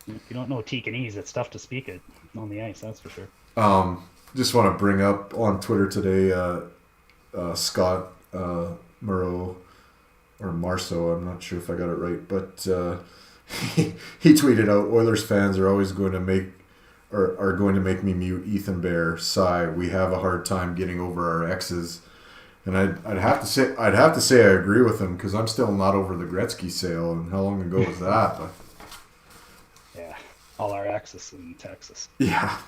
If you don't know Tikkanese, it's tough to speak it on the ice. That's for sure. Just want to bring up on Twitter today, Scott Murrow or Marceau. I'm not sure if I got it right, but he tweeted out, "Oilers fans are always going to make me mute Ethan Bear. Sigh. We have a hard time getting over our exes." And I'd have to say I agree with him, because I'm still not over the Gretzky sale, and how long ago was that? But, yeah, all our exes in Texas. Yeah.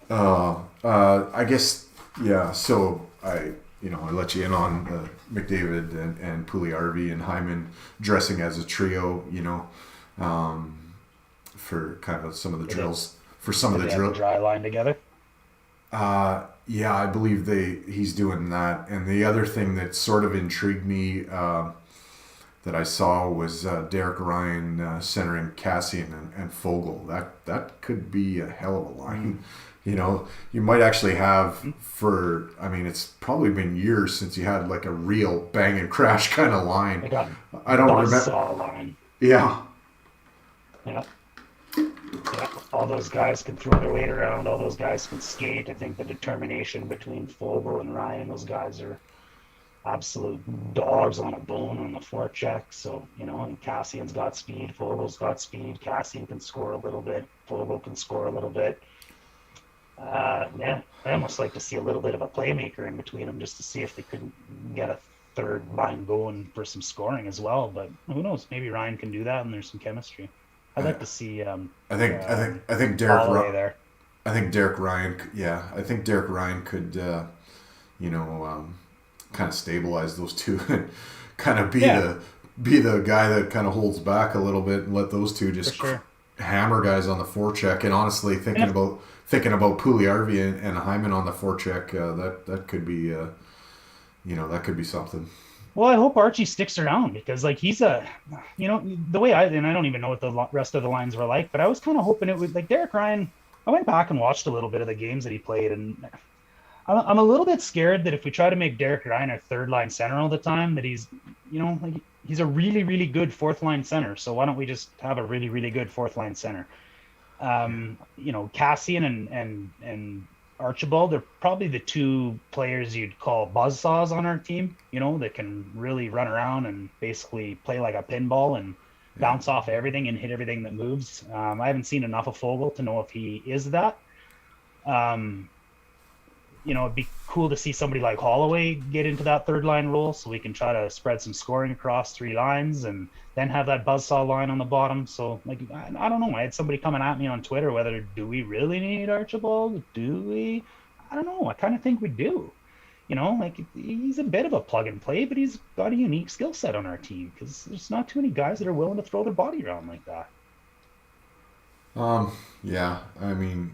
I guess, yeah. So I let you in on McDavid and Puljujärvi and Hyman dressing as a trio. For kind of some of the drills. For some of the drills. Dry line together. Yeah, I believe he's doing that. And the other thing that sort of intrigued me that I saw was Derek Ryan centering Cassian and Fogle. That could be a hell of a line. You might actually have it's probably been years since you had like a real bang and crash kind of line. I don't remember. Line. Yeah. Yeah. Yeah, all those guys can throw their weight around. All those guys can skate. I think the determination between Fogle and Ryan, those guys are absolute dogs on a bone on the forecheck. So, and Cassian's got speed. Fogle's got speed. Cassian can score a little bit. Fogle can score a little bit. Yeah, I almost like to see a little bit of a playmaker in between them just to see if they couldn't get a third line going for some scoring as well. But who knows? Maybe Ryan can do that, and there's some chemistry. I'd like to see. I think Derek Holloway there. I think Derek Ryan. Yeah, I think Derek Ryan could, kind of stabilize those two and kind of be the guy that kind of holds back a little bit and let those two just hammer guys on the forecheck. And honestly, thinking about Puljujärvi and Hyman on the forecheck, that could be that could be something. Well, I hope Archie sticks around because, like, he's the way I don't even know what the rest of the lines were like, but I was kind of hoping it would, like, Derek Ryan. I went back and watched a little bit of the games that he played, and I'm a little bit scared that if we try to make Derek Ryan a third line center all the time, that he's, like, he's a really, really good fourth line center. So why don't we just have a really, really good fourth line center? Cassian and Archibald, they're probably the two players you'd call buzzsaws on our team, that can really run around and basically play like a pinball and bounce off everything and hit everything that moves. I haven't seen enough of Fogle to know if he is that. It'd be cool to see somebody like Holloway get into that third line role so we can try to spread some scoring across three lines and then have that buzzsaw line on the bottom. So, like, I don't know. I had somebody coming at me on Twitter whether do we really need Archibald? Do we? I don't know. I kind of think we do. Like, he's a bit of a plug and play, but he's got a unique skill set on our team because there's not too many guys that are willing to throw their body around like that. Yeah. I mean,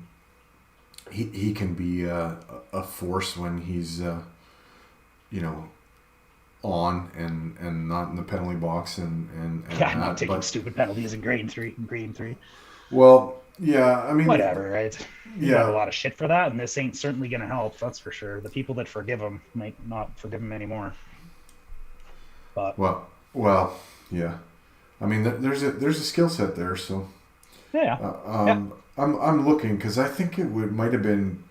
he can be a force when he's on and not in the penalty box and not taking stupid penalties in grade three. Well, yeah, I mean, whatever, right? You have a Yeah. lot of shit for that, and this ain't certainly going to help. That's for sure. The people that forgive him might not forgive him anymore. But Well, yeah. I mean, there's a skill set there, so yeah. I'm looking because I think might have been,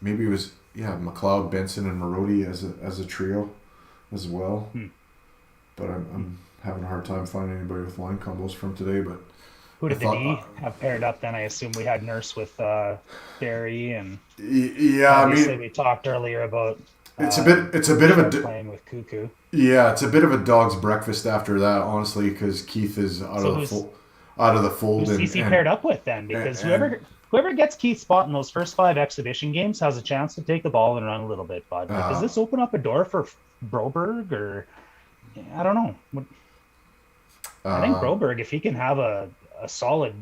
maybe it was McLeod, Benson, and Marody as a trio, as well. But I'm having a hard time finding anybody with line combos from today. But Who did the D have paired up then? I assume we had Nurse with Barry and yeah. I mean, we talked earlier about it's a bit of a playing with Cuckoo. Yeah, it's a bit of a dog's breakfast after that, honestly, because Keith is out of the fold. Who's CC paired up with then? Because whoever gets Keith's spot in those first 5 exhibition games has a chance to take the ball and run a little bit, bud. Does this open up a door for Broberg, or I don't know? I think Broberg, if he can have a solid,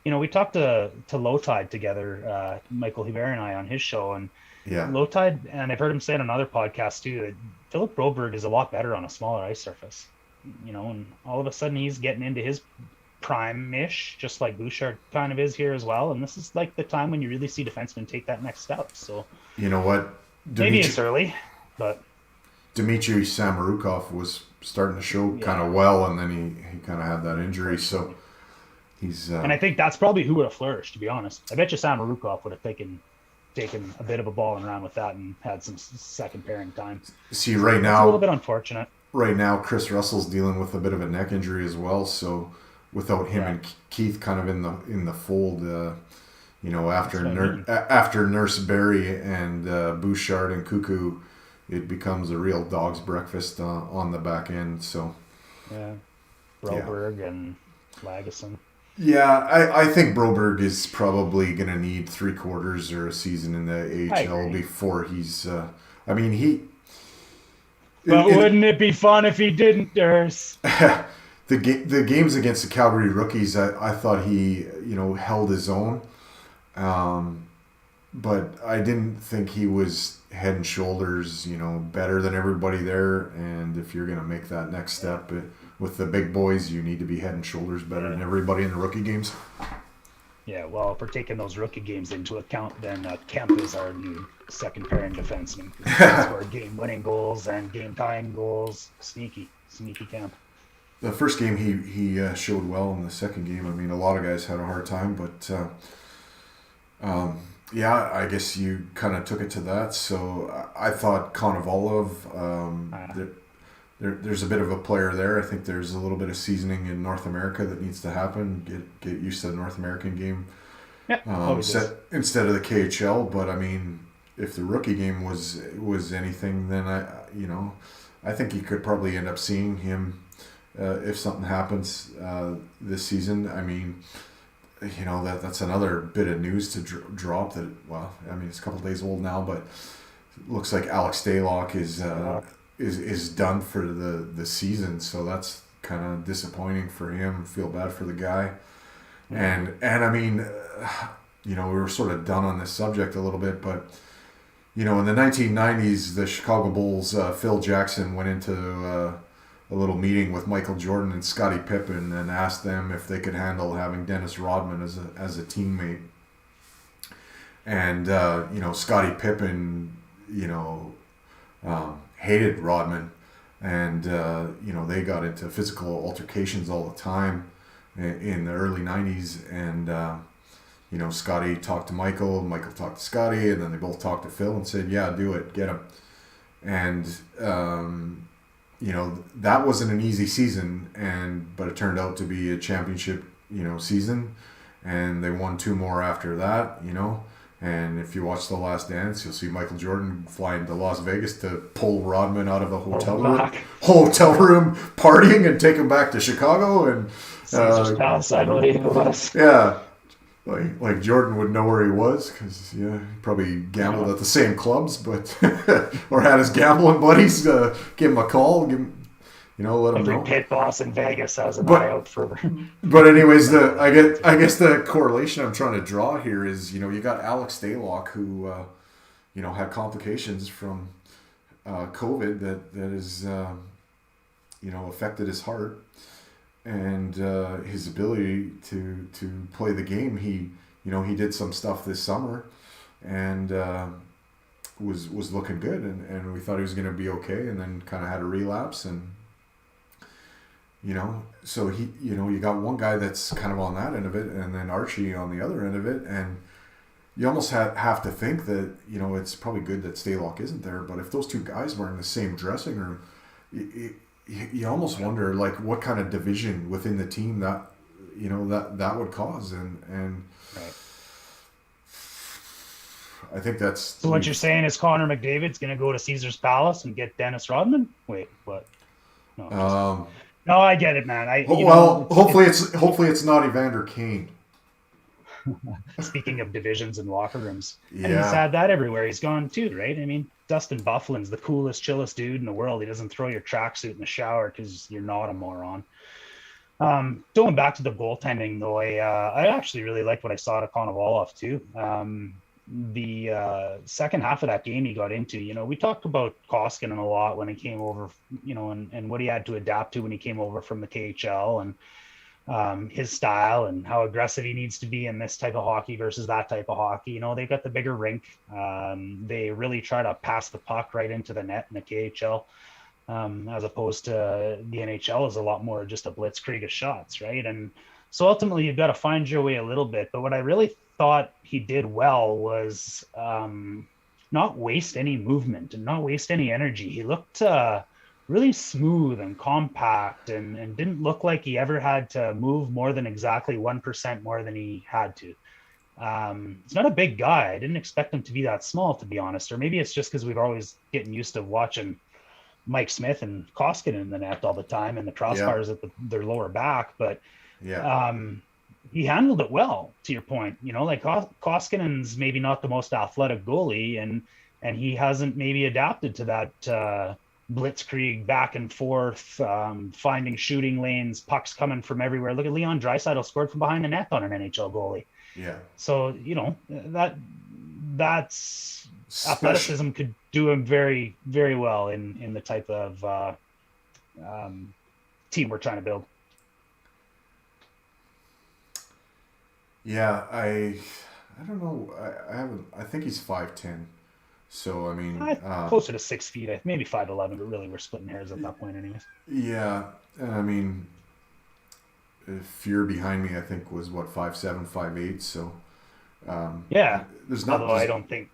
we talked to Low Tide together, Michael Hubert and I on his show, and Low Tide, and I've heard him say on another podcast too, that Philip Broberg is a lot better on a smaller ice surface, and all of a sudden he's getting into his prime-ish, just like Bouchard kind of is here as well, and this is like the time when you really see defensemen take that next step. So you know what? Maybe it's early, but Dmitry Samorukov was starting to show kind of well, and then he kind of had that injury, so he's and I think that's probably who would have flourished, to be honest. I bet you Samorukov would have taken a bit of a ball and ran with that and had some second pairing time. See, right now, it's a little bit unfortunate. Right now, Chris Russell's dealing with a bit of a neck injury as well, so without him and Keith kind of in the fold, after Nurse Barry and Bouchard and Cuckoo, it becomes a real dog's breakfast on the back end. So Broberg and Lagesson. Yeah, I think Broberg is probably going to need 3 quarters or a season in the AHL before he's. Wouldn't it be fun if he didn't, Durs? The games against the Calgary rookies, I thought he held his own, but I didn't think he was head and shoulders better than everybody there. And if you're going to make that next step with the big boys, you need to be head and shoulders better than everybody in the rookie games. Yeah, well, if we're taking those rookie games into account, then Kemp is our new second pairing defenseman. He scored game-winning goals and game-tying goals. Sneaky Kemp. the first game he showed well. In the second game, I mean, a lot of guys had a hard time, but yeah, I guess you kind of took it to that. So I thought Konovalov, there's a bit of a player there. I think there's a little bit of seasoning in North America that needs to happen. Get used to the North American game, instead of the KHL. But I mean, if the rookie game was anything, then I think you could probably end up seeing him if something happens this season. I mean, that's another bit of news to drop. That, well, I mean, it's a couple days old now, but it looks like Alex Stalock is done for the season. So that's kind of disappointing for him. Feel bad for the guy. And I mean, we were sort of done on this subject a little bit, but in the 1990s, the Chicago Bulls, Phil Jackson went into a little meeting with Michael Jordan and Scottie Pippen and asked them if they could handle having Dennis Rodman as a teammate. And Scottie Pippen, hated Rodman, and they got into physical altercations all the time in the early 90s. And Scottie talked to Michael talked to Scottie, and then they both talked to Phil and said, yeah, do it, get him. And that wasn't an easy season, but it turned out to be a championship season, and they won 2 more after that. And if you watch The Last Dance, you'll see Michael Jordan flying to Las Vegas to pull Rodman out of a hotel room partying and take him back to Chicago. And yeah, like Jordan would know where he was, because he probably gambled at the same clubs, but or had his gambling buddies give him a call, let him know. Pit boss in Vegas has an eye out for. But anyways, I guess the correlation I'm trying to draw here is you got Alex Stalock, who had complications from COVID that is affected his heart and his ability to play the game. He did some stuff this summer and was looking good, and we thought he was going to be okay, and then kind of had a relapse. And so he, you got one guy that's kind of on that end of it, and then Archie on the other end of it, and you almost have to think that it's probably good that Stalock isn't there. But if those two guys were in the same dressing room, you almost wonder like what kind of division within the team that that would cause, and right. I think that's. So what you're saying is Connor McDavid's going to go to Caesar's Palace and get Dennis Rodman? Wait, what? No. No, I get it, man. Hopefully it's not Evander Kane. Speaking of divisions and locker rooms, yeah. And he's had that everywhere he's gone too, right? I mean, Dustin Byfuglien's the coolest, chillest dude in the world. He doesn't throw your tracksuit in the shower because you're not a moron. Going back to the goaltending, though, I actually really liked what I saw to Konovalov too. The second half of that game he got into, we talked about Koskinen a lot when he came over, and what he had to adapt to when he came over from the KHL, and his style and how aggressive he needs to be in this type of hockey versus that type of hockey. They got the bigger rink. They really try to pass the puck right into the net in the KHL, as opposed to the NHL is a lot more just a blitzkrieg of shots, right? And so ultimately you've got to find your way a little bit. But what I really thought he did well was not waste any movement and not waste any energy. He looked really smooth and compact and didn't look like he ever had to move more than exactly 1% more than he had to. He's not a big guy. I didn't expect him to be that small, to be honest. Or maybe it's just because we've always getting used to watching Mike Smith and Koskinen in the net all the time and the crossbars at their lower back. But he handled it well, to your point. Like Koskinen's maybe not the most athletic goalie, and he hasn't maybe adapted to that blitzkrieg back and forth, finding shooting lanes, pucks coming from everywhere. Look at Leon Draisaitl scored from behind the net on an NHL goalie. Yeah. So that's athleticism could do him very, very well in the type of team we're trying to build. Yeah, I don't know. I think he's 5'10", So I mean, Closer to 6 feet, maybe 5'11", but really we're splitting hairs at that point, anyways. yeah, and I mean, Fear behind me, I think was what 5'7", 5'8". So Yeah. there's not. Although I don't think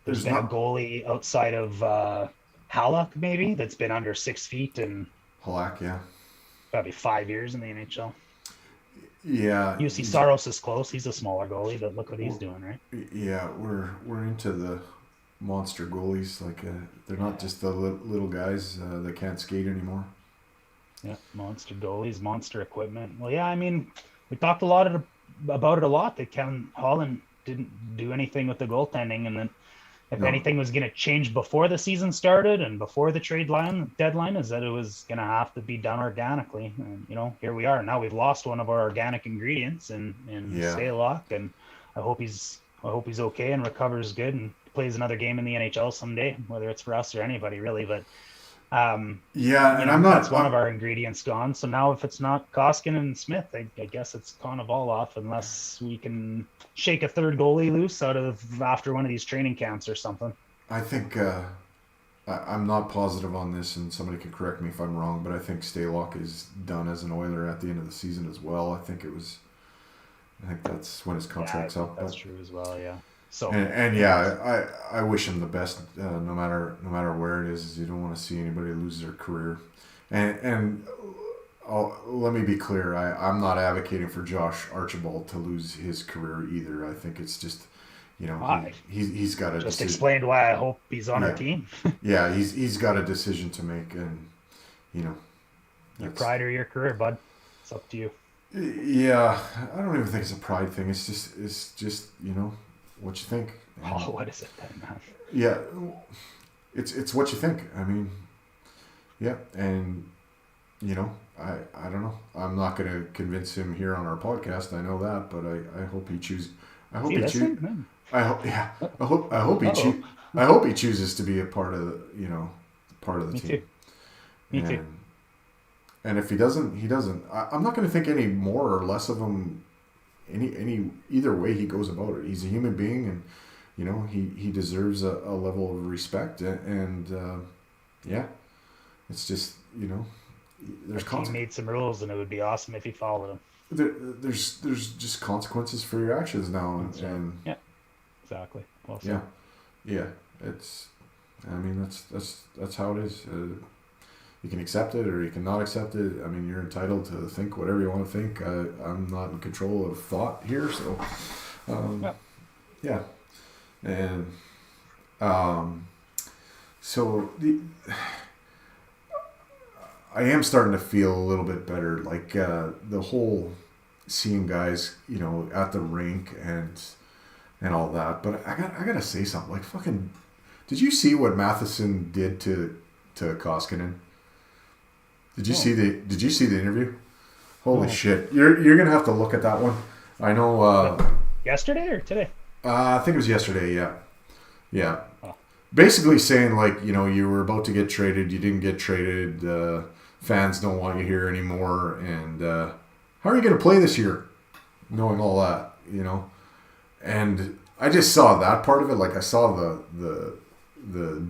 there's been a goalie outside of Halleck maybe that's been under 6 feet in Halak, yeah. probably 5 years in the NHL. Yeah. UC Saros is close. He's a smaller goalie, but look what he's doing, right? Yeah, we're into the monster goalies. Like they're not just the little guys that can't skate anymore. Yeah, monster goalies, monster equipment. Well, yeah, I mean, we talked about it a lot that Kevin Holland didn't do anything with the goaltending, and then if anything was going to change before the season started and before the trade deadline, is that it was going to have to be done organically. And, here we are. Now we've lost one of our organic ingredients in Stalock, and I hope he's okay and recovers good and plays another game in the NHL someday, whether it's for us or anybody really. But and I'm not. That's one of our ingredients gone. So now if it's not Koskinen and Smith, I guess it's kind of all off unless we can shake a third goalie loose out of after one of these training camps or something. I think I'm not positive on this, and somebody can correct me if I'm wrong, but I think Stalock is done as an Oiler at the end of the season as well. I think that's when his contract's up. That's true as well. Yeah. So I wish him the best, no matter where it is. You don't want to see anybody lose their career, and let me be clear. I'm not advocating for Josh Archibald to lose his career either. I think it's just, he's got a just explained why I hope he's on our team. Yeah, he's got a decision to make, and your pride or your career, bud. It's up to you. Yeah, I don't even think it's a pride thing. It's just what you think. Oh, what is it then, man? Yeah, it's what you think. I mean, yeah, and I don't know. I'm not going to convince him here on our podcast. I know that, but I hope he chooses. I hope he chooses. I hope he chooses to be a part of the team. Me too. And if he doesn't, he doesn't. I'm not going to think any more or less of him. Either way he goes about it, he's a human being, and he deserves a level of respect, and it's just there's he made some rules, and it would be awesome if he followed them. There's just consequences for your actions now, and yeah, exactly. Well said. Yeah. It's, I mean, that's how it is. You can accept it or you can not accept it. I mean, you're entitled to think whatever you want to think. I'm not in control of thought here, so yeah. And so I am starting to feel a little bit better, like the whole seeing guys, at the rink and all that. But I gotta say something. Like, fucking, did you see what Matheson did to Koskinen? Did you see the interview? Holy shit! You're gonna have to look at that one. I know. Yesterday or today? I think it was yesterday. Yeah. Oh. Basically saying, like, you were about to get traded, you didn't get traded. Fans don't want you here anymore, and how are you gonna play this year? Knowing all that, and I just saw that part of it. Like, I saw the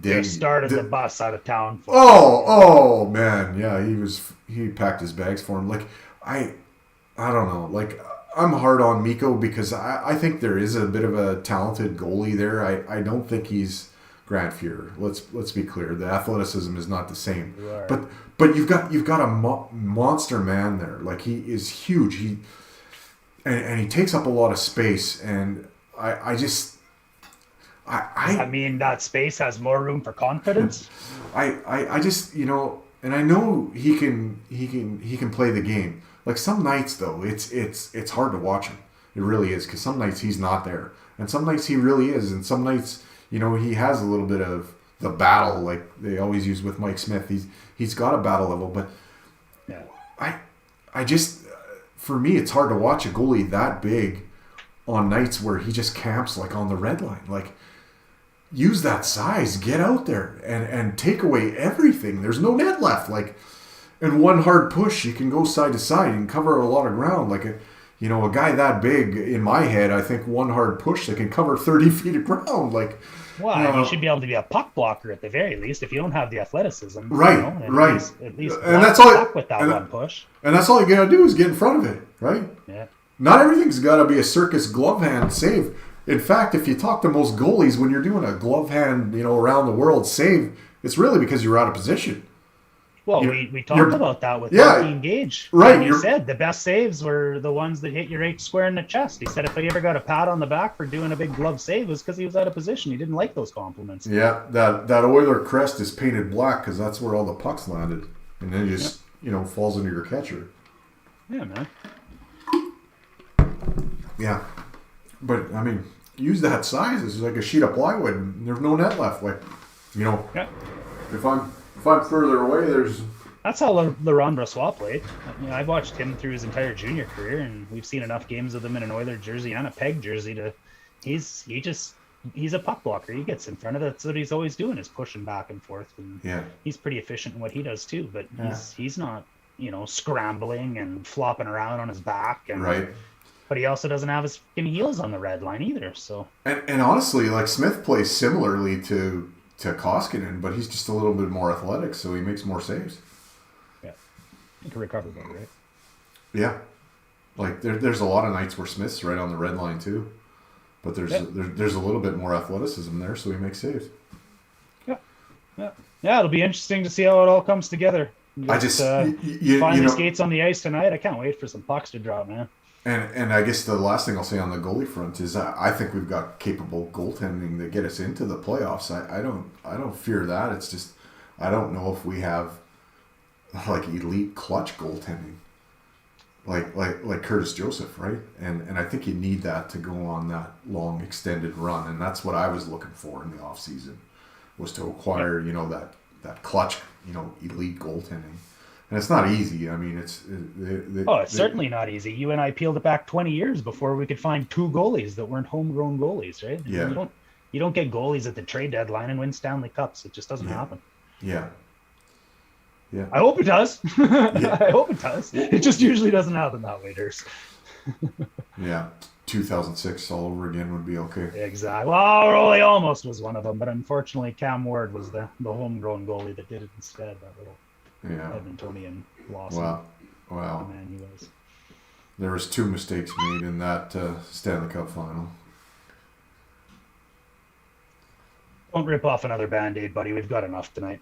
dig. Just started the bus out of town. Oh man, yeah, he packed his bags for him. Like, I don't know. Like, I'm hard on Mikko because I think there is a bit of a talented goalie there. I don't think he's Grant Fuhr. Let's be clear. The athleticism is not the same. Right. But you've got a monster man there. Like, he is huge. And he takes up a lot of space, and I mean, that space has more room for confidence. I just, and I know he can play the game. Like, some nights though, it's hard to watch him. It really is, because some nights he's not there, and some nights he really is, and some nights, he has a little bit of the battle, like they always use with Mike Smith. He's got a battle level, but yeah, I just, for me, it's hard to watch a goalie that big on nights where he just camps, like, on the red line. Like, use that size, get out there and take away everything. There's no net left. Like, and one hard push, you can go side to side and cover a lot of ground. Like, You know, a guy that big, in my head, I think one hard push that can cover 30 feet of ground. Like, Well, you should be able to be a puck blocker at the very least if you don't have the athleticism. Right, you know, and right. At least And that's the all. puck with that one push. And that's all you gotta do is get in front of it, right? Yeah. Not everything's got to be a circus glove hand save. In fact, if you talk to most goalies, when you're doing a glove hand, you know, around the world save, it's really because you're out of position. Well, we talked about that with Martin Gage. Right. And he said the best saves were the ones that hit you right square in the chest. He said if he ever got a pat on the back for doing a big glove save, it was because he was out of position. He didn't like those compliments. Yeah, that Oiler crest is painted black because that's where all the pucks landed. And then it just, you know, falls into your catcher. Yeah, man. Yeah. But, I mean, use that size. It's like a sheet of plywood. And there's no net left. Like, you know, if I'm further away, there's... That's how Laurent Brossoit played. You know, I've watched him through his entire junior career, and we've seen enough games of him in an Oiler jersey and a Peg jersey to... He's a puck blocker. He gets in front of it. That's what he's always doing, is pushing back and forth. And he's pretty efficient in what he does, too. But he's not, you know, scrambling and flopping around on his back. And, right. But he also doesn't have his fucking heels on the red line either. So and honestly, like, Smith plays similarly to Koskinen, but he's just a little bit more athletic, so he makes more saves. Yeah, he can recover better, right? Yeah, like there's a lot of nights where Smith's right on the red line too, but there's a little bit more athleticism there, so he makes saves. Yeah. It'll be interesting to see how it all comes together. I just finally skates on the ice tonight. I can't wait for some pucks to drop, man. And I guess the last thing I'll say on the goalie front is I think we've got capable goaltending to get us into the playoffs. I don't fear that. It's just I don't know if we have like elite clutch goaltending like Curtis Joseph, right? And I think you need that to go on that long extended run, and that's what I was looking for in the off season, was to acquire that clutch elite goaltending. And it's not easy. I mean, it's certainly not easy. You and I peeled it back 20 years before we could find two goalies that weren't homegrown goalies, right? Yeah. You don't get goalies at the trade deadline and win Stanley Cups. It just doesn't happen. Yeah. Yeah. I hope it does. I hope it does. It just usually doesn't happen that way, Durs. Yeah. 2006 all over again would be okay. Exactly. Well, Rolly almost was one of them, but unfortunately Cam Ward was the homegrown goalie that did it instead. That little Edmontonian loss. Wow. The man he was. There was 2 mistakes made in that Stanley Cup final. Don't rip off another Band-Aid, buddy. We've got enough tonight.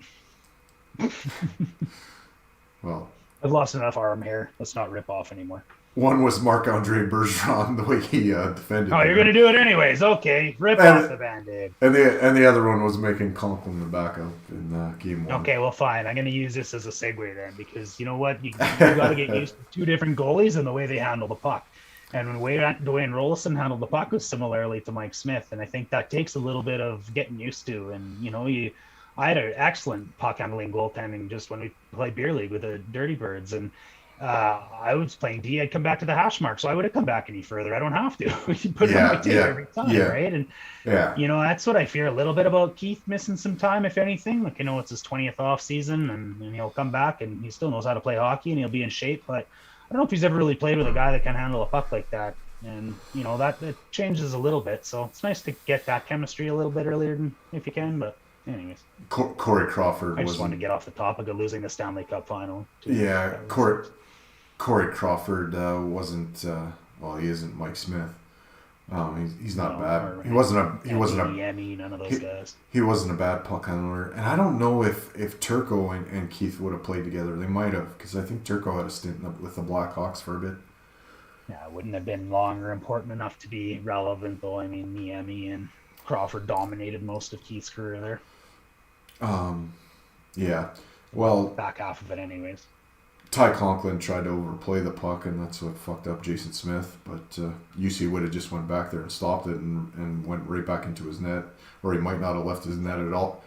Well, I've lost enough arm hair. Let's not rip off anymore. One was Marc-Andre Bergeron, the way he defended. Oh, you're going to do it anyways. Okay. Rip off the Band-Aid. And the other one was making Conklin the backup in game 1. Okay, well, fine. I'm going to use this as a segue then, because you know what? You got to get used to 2 different goalies and the way they handle the puck. And when Dwayne Rollison handled the puck was similarly to Mike Smith. And I think that takes a little bit of getting used to. And, I had an excellent puck handling goaltending just when we played beer league with the Dirty Birds. And I was playing D. I'd come back to the hash mark, so I would have come back any further. I don't have to. You put it on my tape every time, right? And that's what I fear a little bit about Keith missing some time, if anything. Like, it's his 20th off season, and he'll come back and he still knows how to play hockey and he'll be in shape. But I don't know if he's ever really played with a guy that can handle a puck like that. And that changes a little bit. So it's nice to get that chemistry a little bit earlier if you can. But anyways, Corey Crawford. I just wanted to get off the topic of losing the Stanley Cup final. Yeah, Corey Crawford wasn't. He isn't Mike Smith. He's not bad. He wasn't none of those guys. He wasn't a bad puck handler, and I don't know if Turco and Keith would have played together. They might have, because I think Turco had a stint with the Blackhawks for a bit. Yeah, it wouldn't have been long or important enough to be relevant, though. I mean, Niemi and Crawford dominated most of Keith's career there. Yeah. Well, back half of it, anyways. Ty Conklin tried to overplay the puck, and that's what fucked up Jason Smith. But UC would have just went back there and stopped it and went right back into his net, or he might not have left his net at all.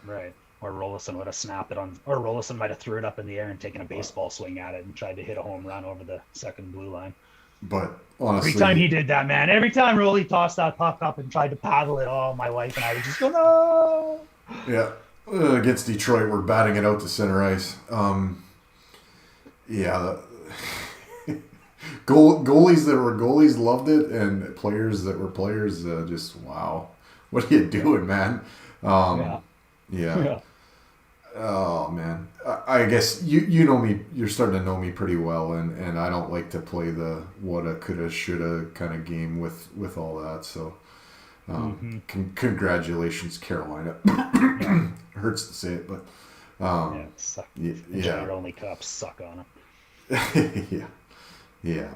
Right. Or Rollison would have snapped it on, or Rollison might have threw it up in the air and taken a baseball swing at it and tried to hit a home run over the second blue line. But honestly, every time he did that, man, every time Rolly tossed that puck up and tried to paddle it, my wife and I would just go, no. Yeah. Against Detroit, we're batting it out to center ice. goalies that were goalies loved it, and players that were players just wow. What are you doing, man? Yeah. Yeah. Yeah. Oh man, I guess you know me. You're starting to know me pretty well, and I don't like to play the woulda, coulda, shoulda kind of game with all that. So, congratulations, Carolina. Yeah. Hurts to say it, but Yeah. Suck. Enjoy yeah, your only cup. Suck on yeah, yeah.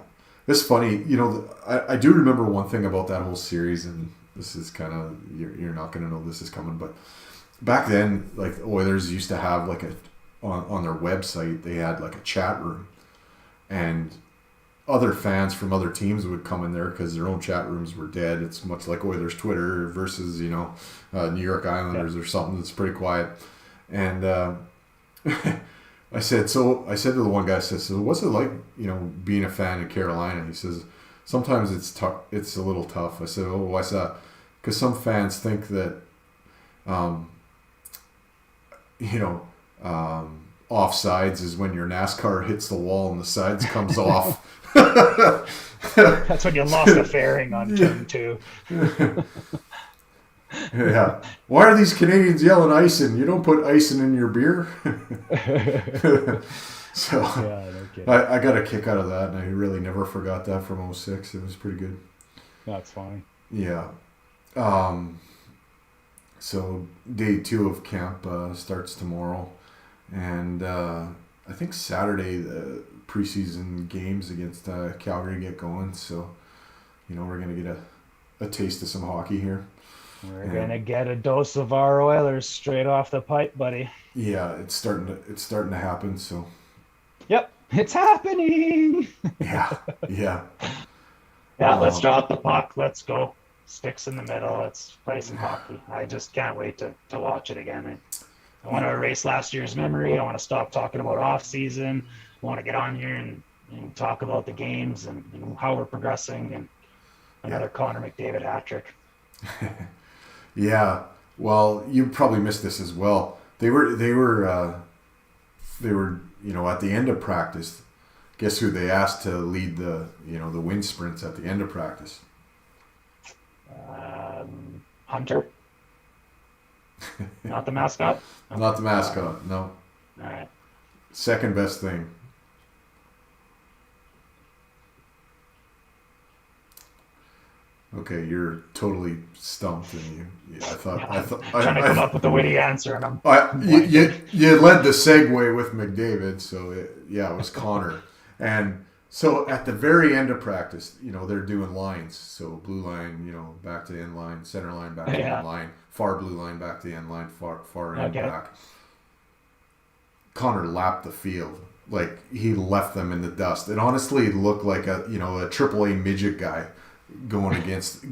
It's funny, you know. I do remember one thing about that whole series, and this is kind of you're not going to know this is coming, but back then, like the Oilers used to have like on their website, they had like a chat room, and other fans from other teams would come in there because their own chat rooms were dead. It's much like Oilers Twitter versus New York Islanders or something that's pretty quiet. And I said to the one guy, I said, so what's it like, being a fan in Carolina? He says, sometimes it's tough. It's a little tough. I said, oh, why's that? Because some fans think that, offsides is when your NASCAR hits the wall and the sides comes off. That's when you lost a fairing on turn 2. Yeah. Why are these Canadians yelling icing? You don't put icing in your beer? So Yeah, no kidding. I got a kick out of that, and I really never forgot that from 06. It was pretty good. That's fine. Yeah. So day 2 of camp starts tomorrow, and I think Saturday the preseason games against Calgary get going. So we're gonna get a taste of some hockey here. We're gonna get a dose of our Oilers straight off the pipe, buddy. Yeah, it's starting to happen. So Yep, it's happening. yeah. Yeah, let's drop the puck. Let's go. Sticks in the middle. Let's play some hockey. I just can't wait to watch it again. I want to erase last year's memory. I want to stop talking about off season. I want to get on here and talk about the games and how we're progressing and another Connor McDavid hat trick. Yeah. Well, you probably missed this as well. They were at the end of practice. Guess who they asked to lead the the wind sprints at the end of practice? Hunter. Not the mascot. Not the mascot. No. All right. Second best thing. Okay, you're totally stumped, and I thought Trying to come up with a witty answer, and you led the segue with McDavid, so it was Connor, and so at the very end of practice, they're doing lines, so blue line, back to end line, center line back to end line, far blue line back to end line, far end back. Connor lapped the field. Like he left them in the dust. It honestly looked like a AAA midget guy going against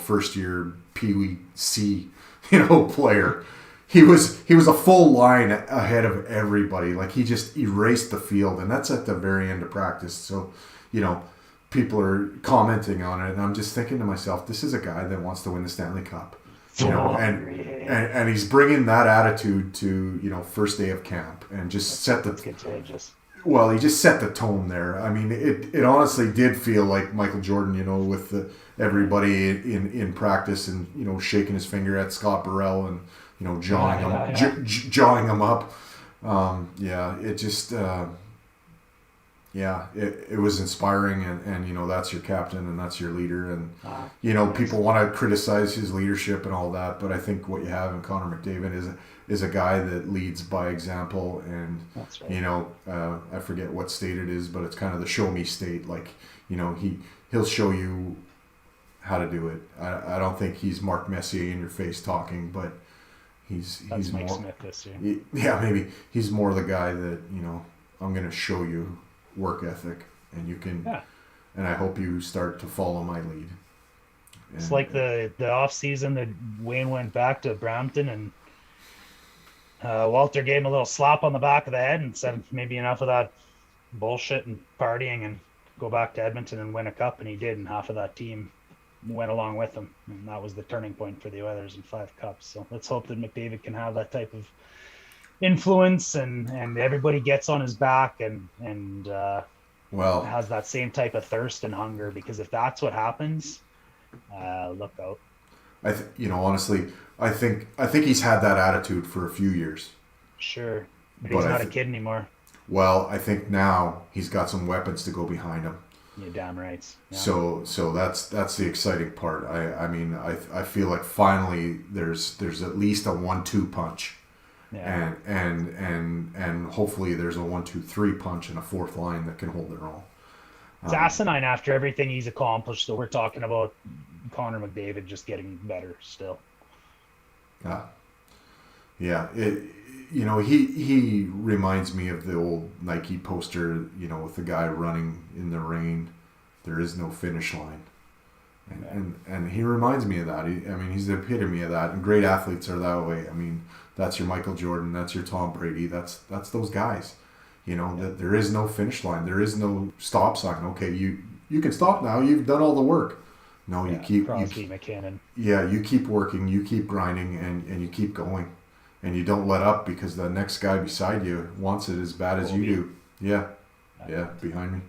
first year Pee Wee C player. He was a full line ahead of everybody. Like he just erased the field, and that's at the very end of practice. So people are commenting on it, and I'm just thinking to myself, this is a guy that wants to win the Stanley Cup. And he's bringing that attitude to first day of camp, and just set the contagious. Well, he just set the tone there. I mean, it honestly did feel like Michael Jordan, with everybody in practice and shaking his finger at Scott Burrell and jawing him up. It just it was inspiring, and that's your captain and that's your leader, and people want to criticize his leadership and all that, but I think what you have in Connor McDavid is a guy that leads by example, and that's right. I forget what state it is, but it's kind of the show me state. Like he'll show you how to do it. I don't think he's Mark Messier in your face talking, but he's Mike more Smith this year. maybe he's more the guy that I'm going to show you work ethic, and you can and I hope you start to follow my lead. It's like the off season that Wayne went back to Brampton, and Walter gave him a little slap on the back of the head and said maybe enough of that bullshit and partying and go back to Edmonton and win a cup, and he did, and half of that team went along with him, and that was the turning point for the Oilers in 5 cups. So let's hope that McDavid can have that type of influence and everybody gets on his back and Well, has that same type of thirst and hunger, because if that's what happens, look out. honestly, I think he's had that attitude for a few years. Sure, but But he's not a kid anymore. Well, I think now he's got some weapons to go behind him. You're damn right. Yeah. So that's the exciting part. I mean, I feel like finally there's at least a 1-2 punch. Yeah. And hopefully there's a 1-2-3 punch and a fourth line that can hold their own. It's asinine after everything he's accomplished. So we're talking about Connor McDavid just getting better still. Yeah. He reminds me of the old Nike poster, with the guy running in the rain. There is no finish line. And he reminds me of that. He's the epitome of that. And great athletes are that way. That's your Michael Jordan. That's your Tom Brady. That's those guys. That there is no finish line. There is no stop sign. Okay, you can stop now. You've done all the work. No, you keep Crosby, McKinnon. Yeah, you keep working. You keep grinding, and you keep going, and you don't let up because the next guy beside you wants it as bad as you do. Yeah, behind me.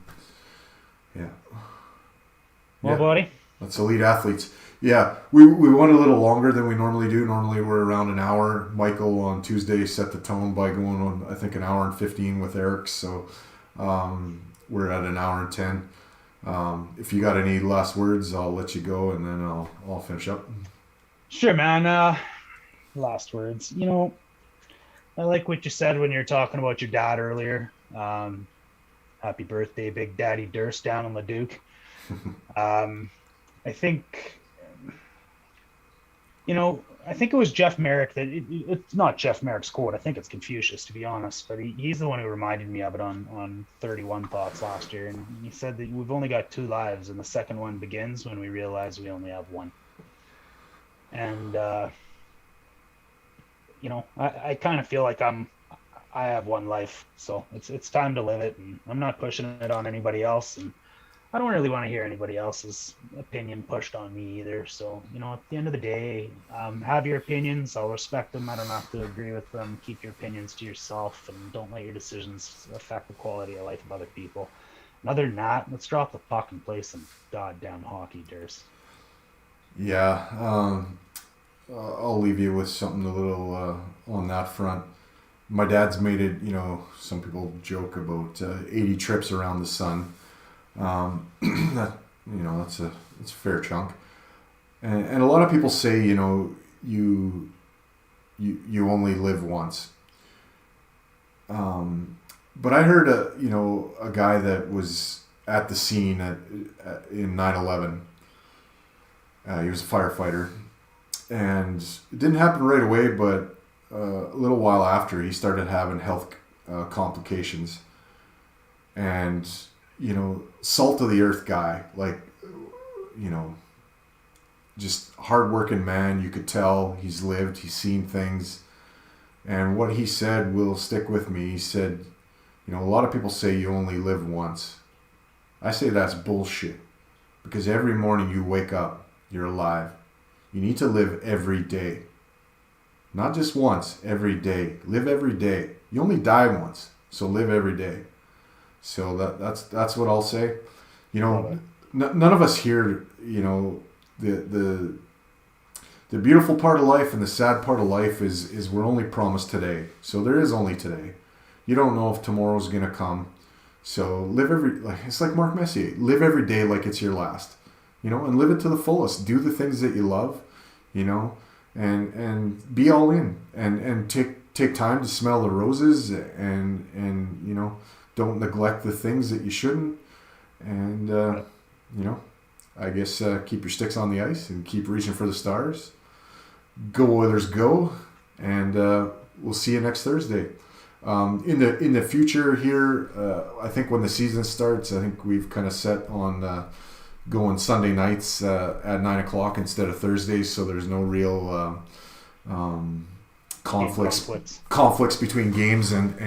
Yeah. Well, buddy. That's elite athletes. Yeah, we went a little longer than we normally do. Normally we're around an hour. Michael on Tuesday set the tone by going on, I think, an hour and 15 with Eric. So we're at an hour and 10. If you got any last words, I'll let you go, and then I'll finish up. Sure, man. Last words. I like what you said when you were talking about your dad earlier. Happy birthday, Big Daddy Durst down in Leduc. I think it was Jeff Merrick it's not Jeff Merrick's quote. I think it's Confucius, to be honest, but he's the one who reminded me of it on 31 Thoughts last year. And he said that we've only got 2 lives, and the second one begins when we realize we only have one. And, I kind of feel like I have one life, so it's time to live it, and I'm not pushing it on anybody else. And I don't really want to hear anybody else's opinion pushed on me either. So, at the end of the day, have your opinions. I'll respect them. I don't have to agree with them. Keep your opinions to yourself, and don't let your decisions affect the quality of life of other people. And other than that, let's drop the puck and play some goddamn hockey, Durst. Yeah. I'll leave you with something a little on that front. My dad's made it, some people joke about 80 trips around the sun. That's a fair chunk, and a lot of people say you only live once. But I heard a guy that was at the scene in 9/11. He was a firefighter, and it didn't happen right away, but a little while after he started having health complications, and salt of the earth guy, just hardworking man. You could tell he's lived, he's seen things. And what he said will stick with me. He said, a lot of people say you only live once. I say that's bullshit, because every morning you wake up, you're alive. You need to live every day. Not just once, every day. Live every day. You only die once, so live every day. So that's what I'll say. None of us here, the beautiful part of life and the sad part of life is we're only promised today. So there is only today. You don't know if tomorrow's gonna come. So it's like Mark Messier. Live every day like it's your last. And live it to the fullest. Do the things that you love, and be all in, and take time to smell the roses, and don't neglect the things that you shouldn't. And, I guess keep your sticks on the ice and keep reaching for the stars. Go Oilers, go. And we'll see you next Thursday. In the future here, I think when the season starts, I think we've kind of set on going Sunday nights at 9 o'clock instead of Thursdays. So there's no real conflicts between games and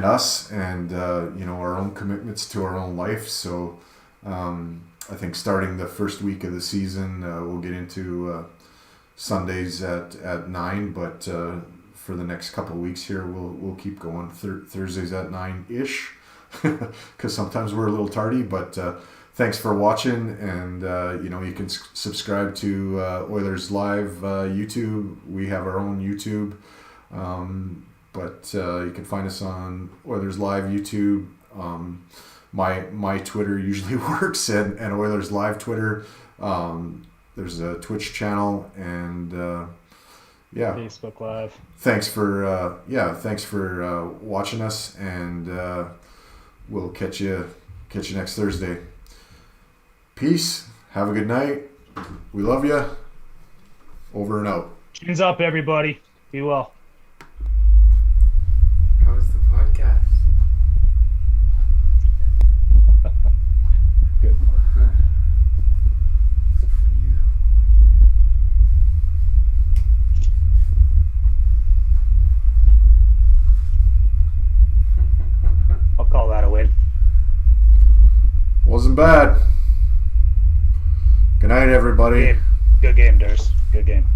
us, and our own commitments to our own life. So I think starting the first week of the season, we'll get into Sundays at 9, but for the next couple of weeks here. We'll keep going Thursdays at 9-ish because sometimes we're a little tardy. But thanks for watching, and you can subscribe to Oilers Live YouTube. We have our own YouTube, but you can find us on Oilers Live YouTube. My Twitter usually works, and Oilers Live Twitter. There's a Twitch channel, and Facebook Live. Thanks for watching us, and we'll catch you next Thursday. Peace. Have a good night. We love you. Over and out. Chins up, everybody. Be well. How was the podcast? Good. I'll call that a win. Wasn't bad. Good night, everybody. Good game, Durs. Good game.